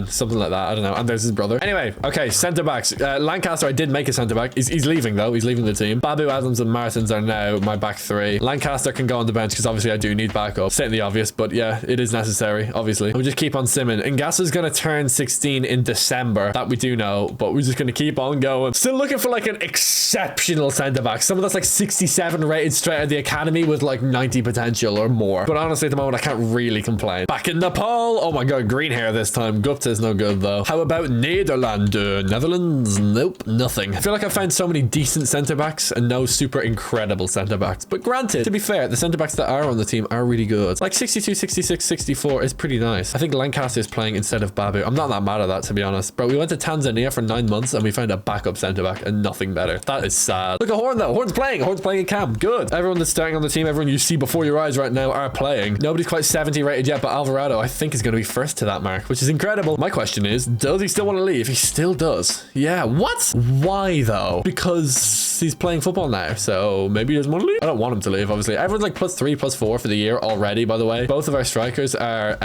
Something like that. I don't know. And there's his brother. Anyway, okay, centre backs. Lancaster, I did make a centre back. He's leaving, though. He's leaving the team. Babu, Adams, and Martins are now my back 3. Lancaster can go on the bench because obviously I do need backup. Stating the obvious, but yeah, yeah, it is necessary, obviously. We'll just keep on simming. Ngasa's gonna turn 16 in December. That we do know, but we're just gonna keep on going. Still looking for like an exceptional centre-back. Someone that's like 67 rated straight out of the academy with like 90 potential or more. But honestly, at the moment, I can't really complain. Back in Nepal. Oh my god, green hair this time. Gupta's no good though. How about Netherlands? Nope, nothing. I feel like I found so many decent centre-backs and no super incredible centre-backs. But granted, to be fair, the centre-backs that are on the team are really good. Like 62, 66, 64 is pretty nice. I think Lancaster is playing instead of Babu. I'm not that mad at that, to be honest. Bro, we went to Tanzania for 9 months and we found a backup centre-back and nothing better. That is sad. Look at Horn though. Horn's playing. Horn's playing in camp. Good. Everyone that's starting on the team, everyone you see before your eyes right now are playing. Nobody's quite 70 rated yet, but Alvarado, I think, is going to be first to that mark, which is incredible. My question is, does he still want to leave? He still does. Yeah. What? Why though? Because he's playing football now, so maybe he doesn't want to leave. I don't want him to leave, obviously. Everyone's like +3, +4 for the year already, by the way. Both of our strikers are,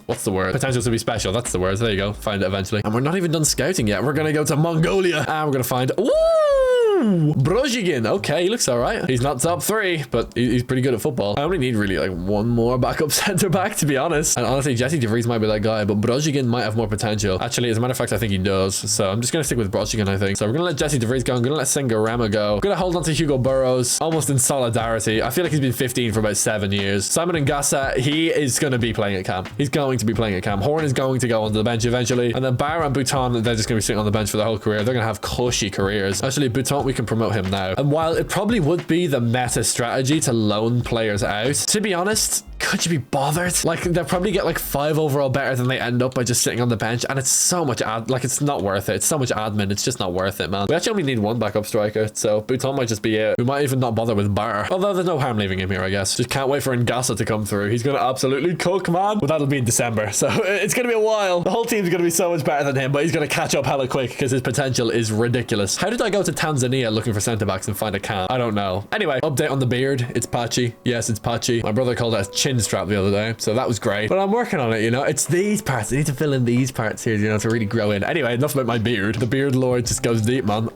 what's the word? Potential to be special. That's the word. There you go. Find it eventually. And we're not even done scouting yet. We're going to go to Mongolia and we're going to find... Ooh! Brozhigin. Okay, he looks all right. He's not top 3, but he's pretty good at football. I only need really like one more backup center back, to be honest. And honestly, Jesse DeVries might be that guy, but Brozhigin might have more potential. Actually, as a matter of fact, I think he does. So I'm just going to stick with Brozhigin, I think. So we're going to let Jesse DeVries go. I'm going to let Sengarama go. I'm going to hold on to Hugo Burrows, almost in solidarity. I feel like he's been 15 for about 7 years. Simon Ngasa, he is going to be playing at camp. He's going to be playing at camp. Horn is going to go onto the bench eventually. And then Barra and Bhutan, they're just going to be sitting on the bench for their whole career. They're going to have cushy careers. Actually, Bhutan, we can promote him now. And while it probably would be the meta strategy to loan players out, to be honest, could you be bothered? Like, they'll probably get like 5 overall better than they end up by just sitting on the bench, and it's so much like, it's not worth it. It's so much admin. It's just not worth it, man. We actually only need 1 backup striker, so Bhutan might just be it. We might even not bother with Bar. Although there's no harm leaving him here, I guess. Just can't wait for Ngasa to come through. He's gonna absolutely cook, man. But that'll be in December, so it's gonna be a while. The whole team's gonna be so much better than him, but he's gonna catch up hella quick because his potential is ridiculous. How did I go to Tanzania looking for centre-backs and find a camp? I don't know. Anyway, update on the beard. It's patchy. Yes, it's patchy. My brother called it a chin strap the other day, so that was great. But I'm working on it, you know. It's these parts. I need to fill in these parts here, you know, to really grow in. Anyway, enough about my beard. The beard lord just goes deep, man.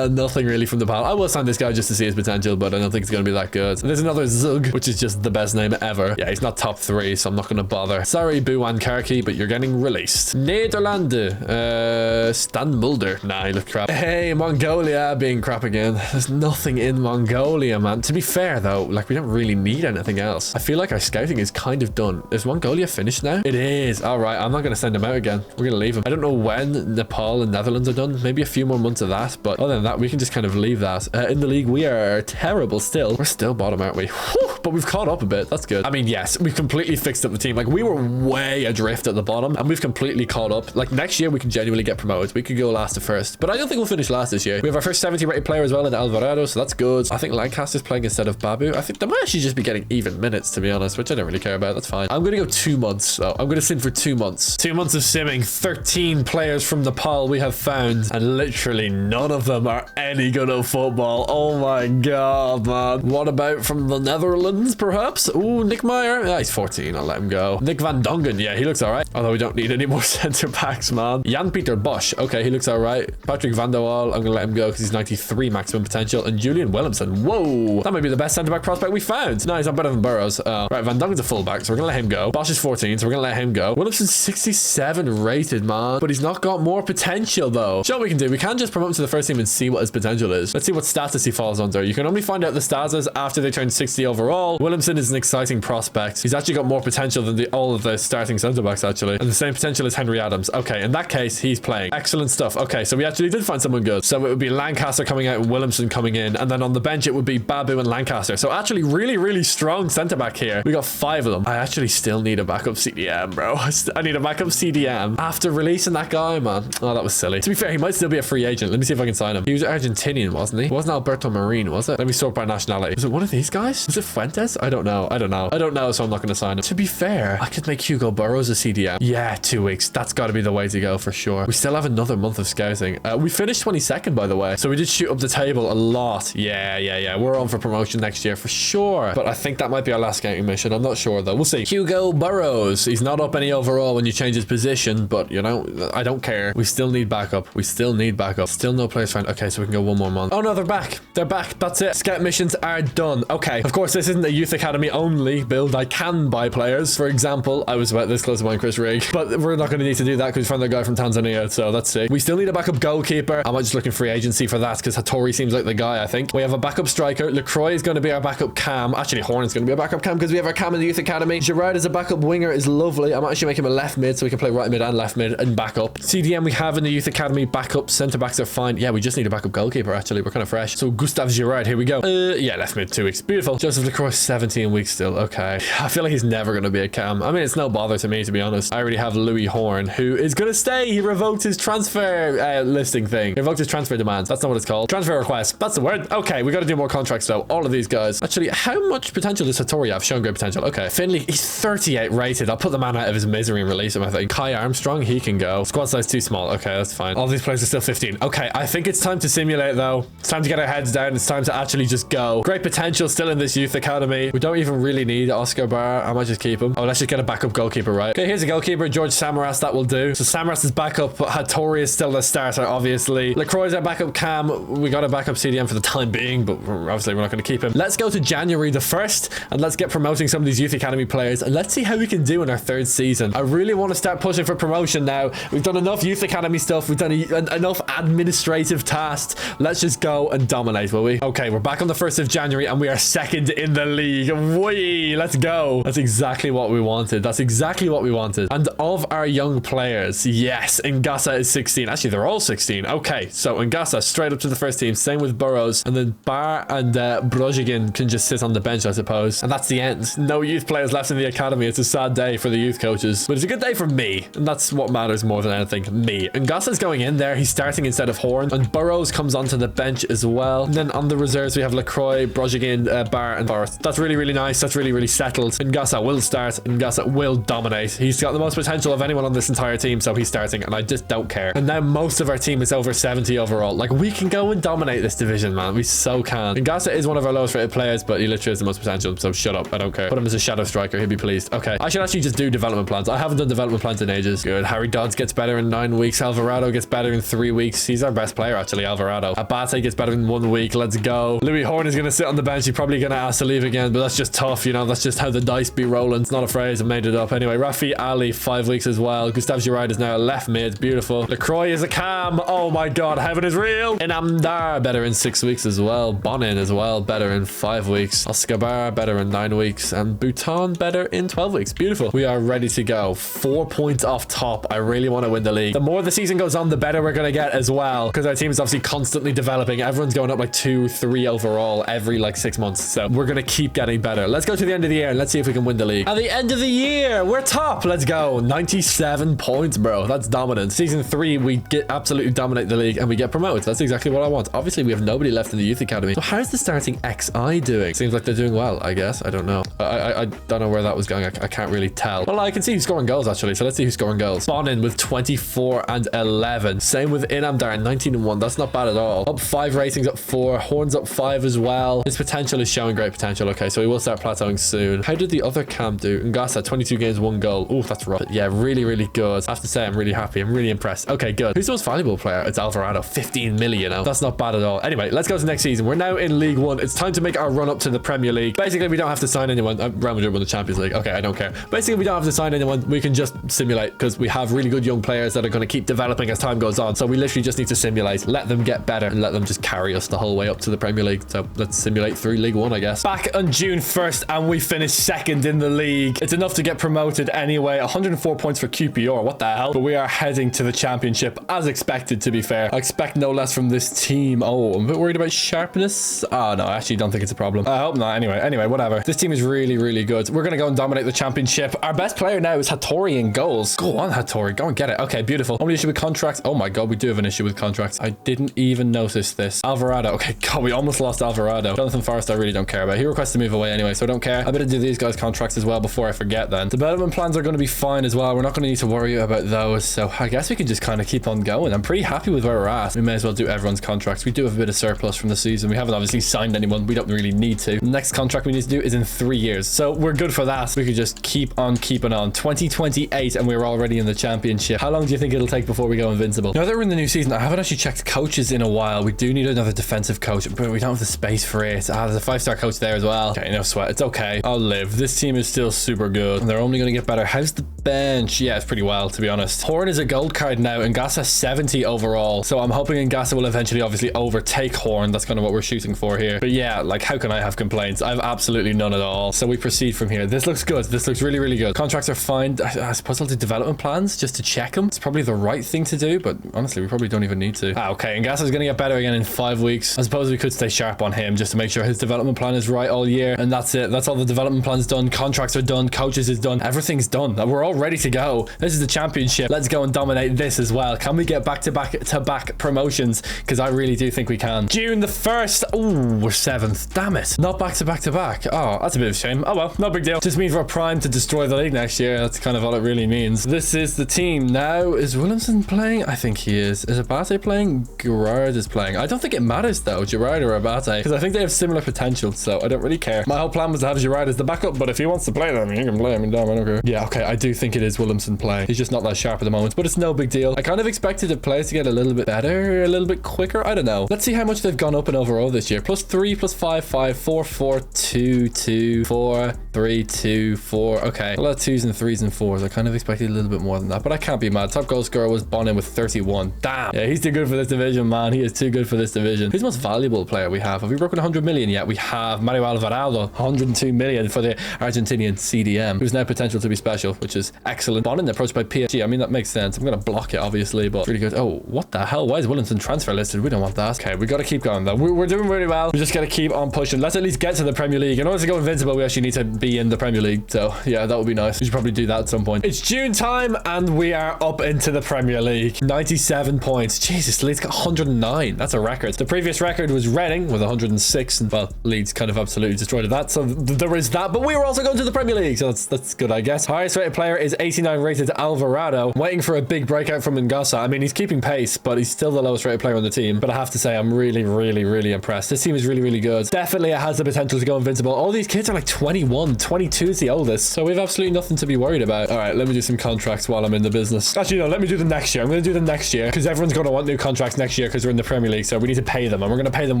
Nothing really from the pal. I will sign this guy just to see his potential, but I don't think it's going to be that good. And there's another Zug, which is just the best name ever. Yeah, he's not top 3, so I'm not going to bother. Sorry, Buwan Karki, but you're getting released. Nederlanden. Stan Mulder. Nah, he looked crap. Hey, Mongolia being crap again. There's nothing in Mongolia, man. To be fair, though, like, we don't really need anything else. I feel like our scouting is kind of done. Is Mongolia finished now? It is. All right, I'm not going to send him out again. We're going to leave him. I don't know when Nepal and Netherlands are done. Maybe a few more months of that, but other than that, we can just kind of leave that. In the league, we are terrible still. We're still bottom, aren't we? Whew, but we've caught up a bit. That's good. I mean, yes, we've completely fixed up the team. Like, we were way adrift at the bottom, and we've completely caught up. Like, next year, we can genuinely get promoted. We could go last to first, but I don't think we'll finish last this year. We have our first 70 rated player as well in Alvarado, so that's good. I think Lancaster's playing instead of Babu. I think they might actually just be getting even minutes, to be honest, which I don't really care about. That's fine. I'm going to go 2 months, though. I'm going to sim for 2 months. 2 months of simming. 13 players from Nepal we have found, and literally none of them are any good at football. Oh my god, man. What about from the Netherlands, perhaps? Ooh, Nick Meyer. Yeah, he's 14. I'll let him go. Nick Van Dongen. Yeah, he looks all right. Although we don't need any more center backs, man. Jan-Peter Bosch. Okay, he looks all right. Patrick Van der Waal. I'm going to let him go because he's 93 maximum potential. And Julian Williamson. Whoa. That might be the best center back prospect we found. No, he's not better than Burrows. Right, Van Dongen's a fullback, so we're going to let him go. Bosch is 14, so we're going to let him go. Williamson's 67 rated, man. But he's not got more potential, though. So what we can do, we can just promote him to the first team and see what his potential is. Let's see what status he falls under. You can only find out the status after they turn 60 overall. Williamson is an exciting prospect. He's actually got more potential than all of the starting centre backs, actually. And the same potential as Henry Adams. Okay, in that case, he's playing. Excellent stuff. Okay, so we actually did find someone good. So it would be Lancaster coming out and Williamson coming in. And then on the bench, it would be Babu and Lancaster. So actually really, really strong centre back here. We got 5 of them. I actually still need a backup CDM, bro. I need a backup CDM after releasing that guy, man. Oh, that was silly. To be fair, he might still be a free agent. Let me see if I can sign him. He was Argentinian, wasn't he? It wasn't Alberto Marin, was it? Let me sort by nationality. Was it one of these guys? Was it Fuentes? I don't know. I don't know, so I'm not going to sign him. To be fair, I could make Hugo Burrows a CDM. Yeah, 2 weeks. That's got to be the way to go for sure. We still have another month of scouting. We finished 22nd, by the way. So we did shoot up the table a lot. Yeah. We're on for promotion next year for sure. But I think that might be our last scouting mission. mission. I'm not sure though. We'll see. Hugo Burrows. He's not up any overall when you change his position, but you know, I don't care. We still need backup. We still need backup. Still no players found. Okay, so we can go one more month. Oh no, they're back. They're back. That's it. Scout missions are done. Okay, of course, this isn't a youth academy only build. I can buy players. For example, I was about this close to buying Chris Rigg, but we're not going to need to do that because we found that guy from Tanzania, so that's sick. We still need a backup goalkeeper. I might just look in free agency for that because Hattori seems like the guy, I think. We have a backup striker. LaCroix is going to be our backup cam. Actually, Horn is going to be a backup cam because we have our cam in the youth academy. Jarrad as a backup winger is lovely. I might actually make him a left mid so we can play right mid and left mid and backup. CDM we have in the youth academy. Backup centre backs are fine. Yeah, we just need a backup goalkeeper actually. We're kind of fresh. So Gustav Girard, here we go. Yeah, left mid 2 weeks. Beautiful. Joseph LaCroix 17 weeks still. Okay. I feel like he's never going to be a cam. I mean, it's no bother to me, to be honest. I already have Louis Horn, who is going to stay. He revoked his transfer listing thing. He revoked his transfer demands. That's not what it's called. Transfer request. That's the word. Okay, we got to do more contracts though. All of these guys. Actually, how much potential does Hattori have? Shown great potential. Okay. Finley, he's 38 rated. I'll put the man out of his misery and release him, I think. Kai Armstrong, he can go. Squad size too small. Okay, that's fine. All these players are still 15. Okay, I think it's time to simulate though. It's time to get our heads down. It's time to actually just go. Great potential still in this youth academy. We don't even really need Oscar Barr. I might just keep him. Oh, let's just get a backup goalkeeper, right? Okay, here's a goalkeeper. George Samaras, that will do. So Samaras is backup, but Hattori is still the starter, obviously. LaCroix is our backup cam. We got a backup CDM for the time being, but obviously we're not going to keep him. Let's go to January the 1st and let's get promoting some of these youth academy players and let's see how we can do in our 3rd season. I really want to start pushing for promotion now. We've done enough youth academy stuff. We've done enough administrative tasks. Let's just go and dominate, will we? Okay, we're back on the 1st of January and we are 2nd in the league. Whee, let's go. That's exactly what we wanted. That's exactly what we wanted. And of our young players, yes, Ngasa is 16. Actually, they're all 16. Okay, so Ngasa straight up to the first team. Same with Burrows. And then Bar and Brozhigin can just sit on the bench, I suppose. And that's the end. No youth players left in the academy. It's a sad day for the youth coaches, but it's a good day for me. And that's what matters more than anything. Me. Ngasa's going in there. He's starting instead of Horn. And Burrows comes onto the bench as well. And then on the reserves, we have LaCroix, Brozhigin, Bar, and Boris. That's really, really nice. That's really, really settled. Ngasa will start. Ngasa will dominate. He's got the most potential of anyone on this entire team, so he's starting, and I just don't care. And now most of our team is over 70 overall. Like, we can go and dominate this division, man. We so can. Ngasa is one of our lowest rated players, but he literally has the most potential, so shut up. I don't care. Put him as a shadow striker. He'll be pleased. Okay. I should actually just do development plans. I haven't done development plans in ages. Good. Harry Dodds gets better in 9 weeks. Alvarado gets better in 3 weeks. He's our best player, actually, Alvarado. Abate gets better in 1 week. Let's go. Louis Horn is going to sit on the bench. He's probably going to ask to leave again, but that's just tough, you know. That's just how the dice be rolling. It's not a phrase. I made it up. Anyway, Rafi Ali, 5 weeks as well. Gustav Girard is now a left mid. Beautiful. LaCroix is a cam. Oh my god, heaven is real. Inamdar, better in 6 weeks as well. Bonin as well, better in 5 weeks. Oscar Barr, better in 9 weeks. And Bhutan, better in 12 weeks. Beautiful. We are ready to go. 4 points off top. I really want to win the league. The more the season goes on, the better we're going to get as well, because our team is obviously constantly developing. Everyone's going up like 2, 3 overall every like 6 months. So we're going to keep getting better. Let's go to the end of the year and let's see if we can win the league. At the end of the year, we're top. Let's go. 97 points, bro. That's dominant. Season 3, we get absolutely dominate the league and we get promoted. That's exactly what I want. Obviously, we have nobody left in the youth academy. So how's the starting XI doing? Seems like they're doing well, I guess. I don't know. I don't know where that was going. I can't really tell. Well, I can see who's scoring goals, actually. So let's see who's scoring goals. Bonin with 24 and 11. Same with Inamdar, 19 and 1. That's not bad at all. Up 5 ratings, up 4. Horns up 5 as well. His potential is showing great potential. Okay, so he will start plateauing soon. How did the other cam do? Ngasa, 22 games, 1 goal. Oh, that's rough. But yeah, really, really good. I have to say, I'm really happy. I'm really impressed. Okay, good. Who's the most valuable player? It's Alvarado. 15 million, you know? That's not bad at all. Anyway, let's go to next season. We're now in League 1. It's time to make our run up to the Premier League. Basically, we don't have to sign anyone. Real Madrid won the Champions League. Okay, I don't care. Basically, we don't have to sign anyone. We can just simulate because we have really good young players that are going to keep developing as time goes on. So we literally just need to simulate, let them get better and let them just carry us the whole way up to the Premier League. So let's simulate through League 1, I guess. Back on June 1st and we finished 2nd in the league. It's enough to get promoted anyway. 104 points for QPR. What the hell? But we are heading to the championship as expected, to be fair. I expect no less from this team. Oh, I'm a bit worried about sharpness. Oh, no, I actually don't think it's a problem. I hope not. Anyway, whatever. This team is really, really good. We're going to go and dominate the championship. Our best player now is Hattori in goals. Go on, Hattori. Go and get it. Okay, beautiful. Only issue with contracts. Oh my god, we do have an issue with contracts. I didn't even notice this. Alvarado. Okay, god, we almost lost Alvarado. Jonathan Forrest, I really don't care about. He requested to move away anyway, so I don't care. I better do these guys' contracts as well before I forget then. Development plans are going to be fine as well. We're not going to need to worry about those, so I guess we can just kind of keep on going. I'm pretty happy with where we're at. We may as well do everyone's contracts. We do have a bit of surplus from the season. We haven't obviously signed anyone. We don't really need to. The next contract we need to do is in 3 years. So we're good for that. We could just keep on keeping on. 2028 and we're already in the championship. How long do you think it'll take before we go invincible? Now that we're in the new season, I haven't actually checked coaches in a while. We do need another defensive coach, but we don't have the space for it. There's a 5-star coach there as well. Okay, no sweat. It's okay. I'll live. This team is still super good. And they're only going to get better. How's the bench? Yeah, it's pretty well, to be honest. Horn is a gold card now, and Ngasa 70 overall. So I'm hoping Ngasa will eventually obviously overtake Horn. That's kind of what we're shooting for here. But yeah, like, how can I have complaints? I have absolutely none at all. So we proceed from here. This looks good. This looks really, really good. Contracts are fine. I suppose I'll do development plans just to check them. It's probably the right thing to do, but honestly, we probably don't even need to. Okay, Ngasa is going to get better again in 5 weeks. I suppose we could stay sharp on him just to make sure his development plan is right all year. And that's it. That's all the development plans done. Contracts are done. Coaches is done. Everything's done. We're all ready to go. This is the championship. Let's go and dominate this as well. Can we get back-to-back promotions? Because I really do think we can. June the 1st. Ooh, we're 7th. Damn it. Not back-to-back-to-back. Oh, that's a bit of a shame. Oh well, no big deal. Just means we're primed to destroy the league next year. That's kind of all it really means. This is the team now. Is Williamson playing? I think he is. Is Abate playing? Jarradhd is playing. I don't think it matters though, Jarradhd or Abate, because I think they have similar potential, so I don't really care. My whole plan was to have Jarradhd as the backup, but if he wants to play them, he can play him. I don't care. Yeah, okay, I do think it is Williamson playing. He's just not that sharp at the moment, but it's no big deal. I kind of expected the players to get a little bit better, a little bit quicker. I don't know. Let's see how much they've gone up in overall this year. +3, +5, 5, 4, 4, 2, 2, 4, 3, 2, 4. Okay, a lot of 2s and 3s and 4s. I kind of expected a little bit more than that, but I can't be mad. Top goal scorer was Bonin with 31. Damn. Yeah, he's too good for this division, man. He is too good for this division. Who's the most valuable player we have? Have we broken 100 million yet? We have Mario Alvarado, 102 million for the Argentinian CDM, who's now potential to be special, which is excellent. Bonin approached by PSG. I mean, that makes sense. I'm going to block it, obviously, but really good. Oh, what the hell? Why is Williamson transfer listed? We don't want that. Okay, we got to keep going, though. We're doing really well. We just got to keep on pushing. Let's at least get to the Premier League. In order to go invincible, we actually need to be in the Premier League. So, yeah, that would be nice. We should probably do that at some point. It's June time, and we are up into the Premier League. 97 points. Jesus, Leeds got 109. That's a record. The previous record was Reading with 106, and, well, Leeds kind of absolutely destroyed that. So there is that, but we were also going to the Premier League, so that's good, I guess. Highest rated player is 89 rated Alvarado. Waiting for a big breakout from Ngasa. I mean, he's keeping pace, but he's still the lowest rated player on the team. But I have to say, I'm really, really, really impressed. This team is really, really good. Definitely, it has the potential to go invincible. All these kids are like 21, 22 is the oldest, so we have absolutely nothing to be worried about. All right, let me do some contracts while I'm in the business. Actually, no, let me do them next year. I'm going to do them next year because everyone's going to want new contracts next year because we're in the Premier League, so we need to pay them, and we're going to pay them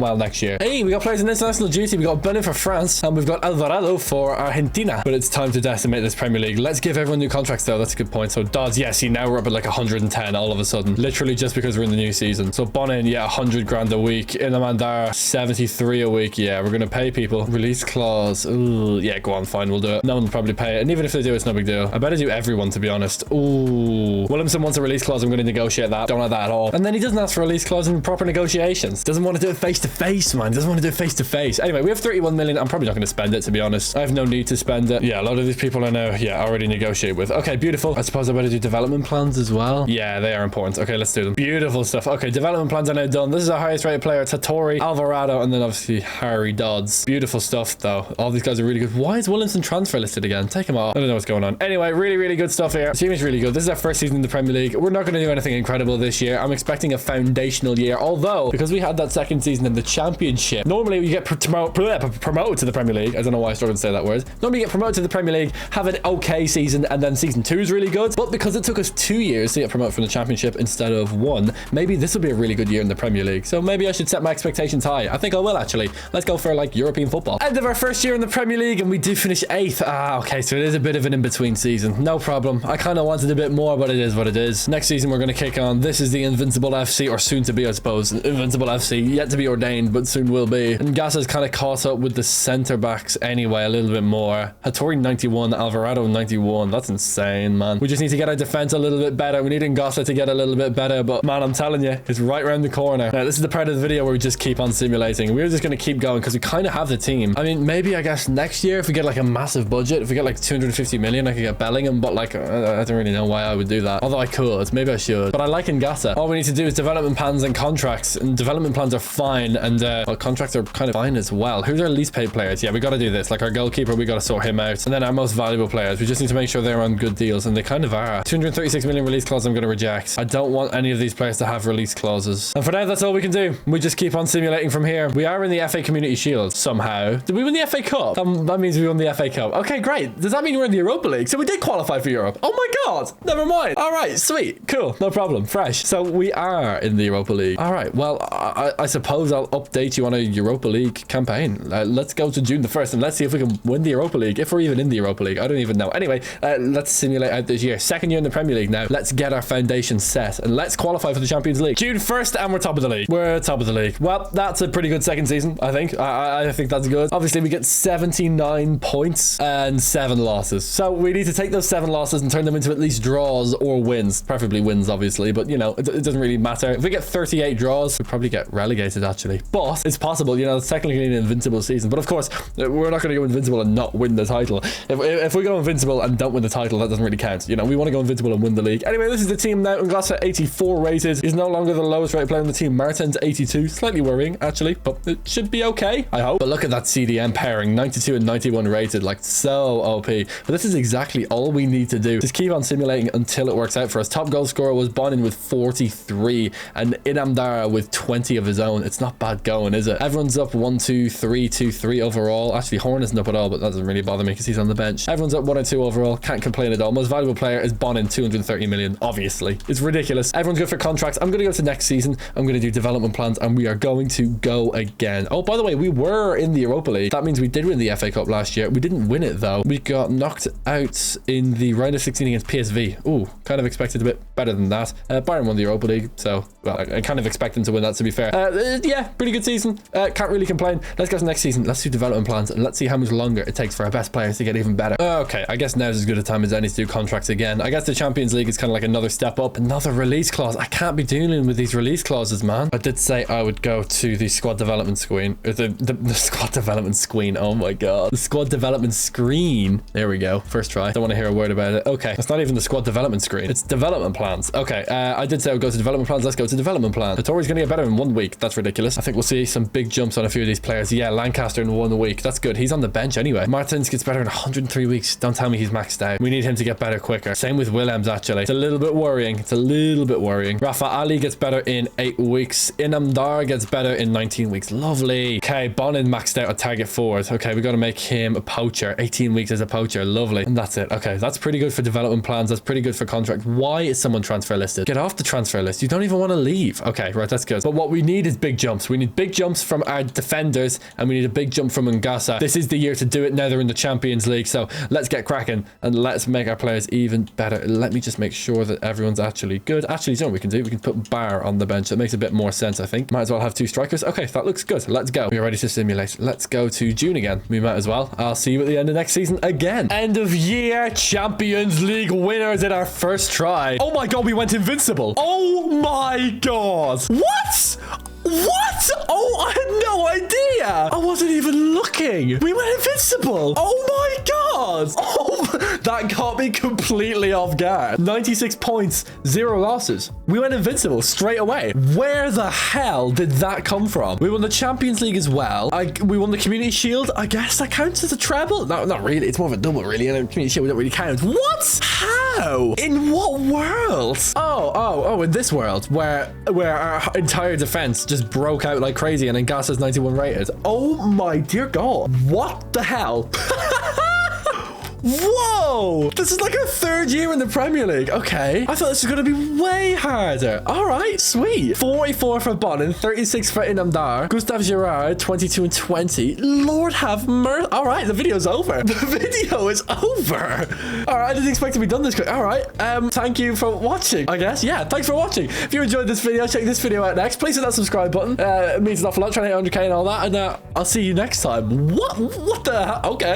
well next year. Hey, we got players in international duty. We got Bonin for France, and we've got Alvarado for Argentina. But it's time to decimate this Premier League. Let's give everyone new contracts, though. That's a good point. So Dodds, yes, see, now we're up at like 110 all of a sudden, literally just because we're in the new season. So Bonin, yeah, 100 grand a week. In the Mandara, 73 a week. Yeah, we're going to pay people. Release clause. Ooh, yeah, go on, fine, we'll do it. No one will probably pay it, and even if they do, it's no big deal. I better do everyone, to be honest. Ooh, Williamson wants a release clause. I'm going to negotiate that. Don't like that at all. And then he doesn't ask for a release clause in proper negotiations. Doesn't want to do it face to face, man. Doesn't want to do it face to face. Anyway, we have 31 million. I'm probably not going to spend it, to be honest. I have no need to spend it. Yeah, a lot of these people I know, yeah, already negotiate with. Okay, beautiful. I suppose I better do development plans as well. Yeah, they are important. Okay, let's do them. Beautiful stuff. Okay, development plans are now done. This is our highest rated player, Tatori, Alvarado, and then obviously jarradhd. Beautiful stuff, though. All these guys are really good. Why is Williamson transfer listed again? Take him off. I don't know what's going on. Anyway, really, really good stuff here. The team is really good. This is our first season in the Premier League. We're not going to do anything incredible this year. I'm expecting a foundational year, although because we had that second season in the championship, normally you get promoted to the Premier League. I don't know why I struggled to say that word. Normally you get promoted to the Premier League, have an okay season, and then season 2 is really good. But because it took us 2 years to get promoted from the championship instead of 1, maybe this will be a really good year in the Premier League. So maybe I should set my expectations high. I think I will, actually. Let's go for like European football. End of our first year in the Premier League, and we do finish 8th. Okay, so it is a bit of an in-between season. No problem. I kind of wanted a bit more, but it is what it is. Next season we're going to kick on. This is the Invincible FC, or soon to be, I suppose. Invincible FC, yet to be ordained, but soon will be. And Gasa's kind of caught up with the centre backs anyway, a little bit more. Hattori 91, Alvarado 91. That's insane, man. We just need to get our defense a little bit better. We need Ngasa to get a little bit better, but man, I'm telling you, it's right around the corner. Now, this is the part of the video where we just keep on simulating. We're just going to keep going because we kind of have the team. I mean, maybe I guess next year, if we get like a massive budget, if we get like 250 million, I could get Bellingham, but like, I don't really know why I would do that. Although I could, maybe I should. But I like Ngasa. All we need to do is development plans and contracts, and development plans are fine, and well, contracts are kind of fine as well. Who's our least paid players? Yeah, we got to do this. Like our goalkeeper, we got to sort him out. And then our most valuable players, we just need to make sure they're on good deals, and they kind of are. 236 million release clause I'm going to reject. I don't want any of these players to have release clauses. And for now, that's all we can do. We just keep on simulating from here. We are in the FA Community Shield somehow. Did we win the FA Cup? that means we won the FA Cup. Okay, great. Does that mean we're in the Europa League? So we did qualify for Europe. Oh my God. Never mind. All right, sweet. Cool. No problem. Fresh. So we are in the Europa League. All right. Well, I suppose I'll update you on a Europa League campaign. Let's go to June the 1st and let's see if we can win the Europa League. If we're even in the Europa League. I don't even know. Anyway, let's simulate out this year. Second year in the Premier League now. Let's get our foundation set and let's qualify for the Champions League. June 1st and we're top of the league. We're top of the league. Well, that's a pretty good second season, I think. I think that's good. Obviously, we get 79 points and 7 losses. So we need to take those 7 losses and turn them into at least draws or wins. Preferably wins, obviously. But, you know, it doesn't really matter. If we get 38 draws, we'll probably get relegated, actually. But it's possible. You know, it's technically an invincible season. But, of course, we're not going to go invincible and not win the title. If we go invincible and don't win the title, that doesn't really count. You know, we want to go invincible and win the league. Anyway, this is the team now. Ngasa 84 rated. He's no longer the lowest rated player on the team. Martin's 82. Slightly worrying, actually. But it should be okay, I hope. But look at that CDM pairing. 92 and 91 rated. Like, so OP. But this is exactly all we need to do. Just keep on simulating until it works out for us. Top goal scorer was Bonin with 43 and Inamdara with 20 of his own. It's not bad going, is it? Everyone's up 1-2-3, 2-3 overall. Actually, Horn isn't up at all, but that doesn't really bother me because he's on the bench. Everyone's up 1 or 2 overall. Can't complain at all. Most valuable player is Bonin, 230 million. Obviously, it's ridiculous. Everyone's good for contracts. I'm going to go to next season. I'm going to do development plans and we are going to go again. Oh, by the way, we were in the Europa League. That means we did win the FA Cup last year. We didn't win it though. We got knocked out in the round of 16 against PSV. Ooh, kind of expected a bit better than that. Bayern won the Europa League, so well, I kind of expect them to win that, to be fair. Yeah, pretty good season. Can't really complain. Let's go to next season. Let's do development plans and let's see how much longer it takes for our best players to get even better. Okay, I guess now's as good a time as any to do contracts again. I guess the Champions League is kind of like another step up. Another release clause. I can't be dealing with these release clauses, man. I did say I would go to the squad development screen. The squad development screen. Oh my God. The squad development screen. There we go. First try. Don't want to hear a word about it. Okay. It's not even the squad development screen. It's development plans. Okay. I did say I would go to development plans. Let's go to development plans. Vittori's going to get better in 1 week. That's ridiculous. I think we'll see some big jumps on a few of these players. Yeah, Lancaster in 1 week. That's good. He's on the bench anyway. Martins gets better in 103 weeks. Don't tell me he's maxed out. We need him to get better quicker. Same with Willems, actually. It's a little bit worrying. It's a little bit worrying. Rafa Ali gets better in 8 weeks. Inamdar gets better in 19 weeks. Lovely. Okay, Bonin maxed out at target forward. Okay, we got to make him a poacher. 18 weeks as a poacher. Lovely. And that's it. Okay, that's pretty good for development plans. That's pretty good for contract. Why is someone transfer listed? Get off the transfer list. You don't even want to leave. Okay, right, that's good. But what we need is big jumps. We need big jumps from our defenders and we need a big jump from Ngasa. This is the year to do it. Now they're in the Champions League. So let's get cracking and let's make our players even better. Let me just make sure that everyone's actually good. Actually, you know what we can do? We can put Bar on the bench. That makes a bit more sense, I think. Might as well have 2 strikers. Okay, that looks good. Let's go. We're ready to simulate. Let's go to June again. We might as well. I'll see you at the end of next season again. End of year Champions League winners in our first try. Oh my God, we went invincible. Oh my God. What? What? Oh, I had no idea. I wasn't even looking. We went invincible. Oh my God. Oh, that got me completely off guard. 96 points, 0 losses. We went invincible straight away. Where the hell did that come from? We won the Champions League as well. We won the Community Shield. I guess that counts as a treble. No, not really. It's more of a double, really. And the Community Shield don't really count. What? How? In what world? Oh, in this world where our entire defense just broke out like crazy and Ngasa's 91 rated. Oh my dear God. What the hell? Whoa! This is like our 3rd year in the Premier League. Okay. I thought this was going to be way harder. All right. Sweet. 44 for Bonin, 36 for Inamdar. Gustav Gerard, 22 and 20. Lord have mercy. All right. The video's over. The video is over. All right. I didn't expect to be done this quick. All right. Thank you for watching, I guess. Yeah. Thanks for watching. If you enjoyed this video, check this video out next. Please hit that subscribe button. It means an awful lot. Trying to hit 100k and all that. And I'll see you next time. What the hell? Okay.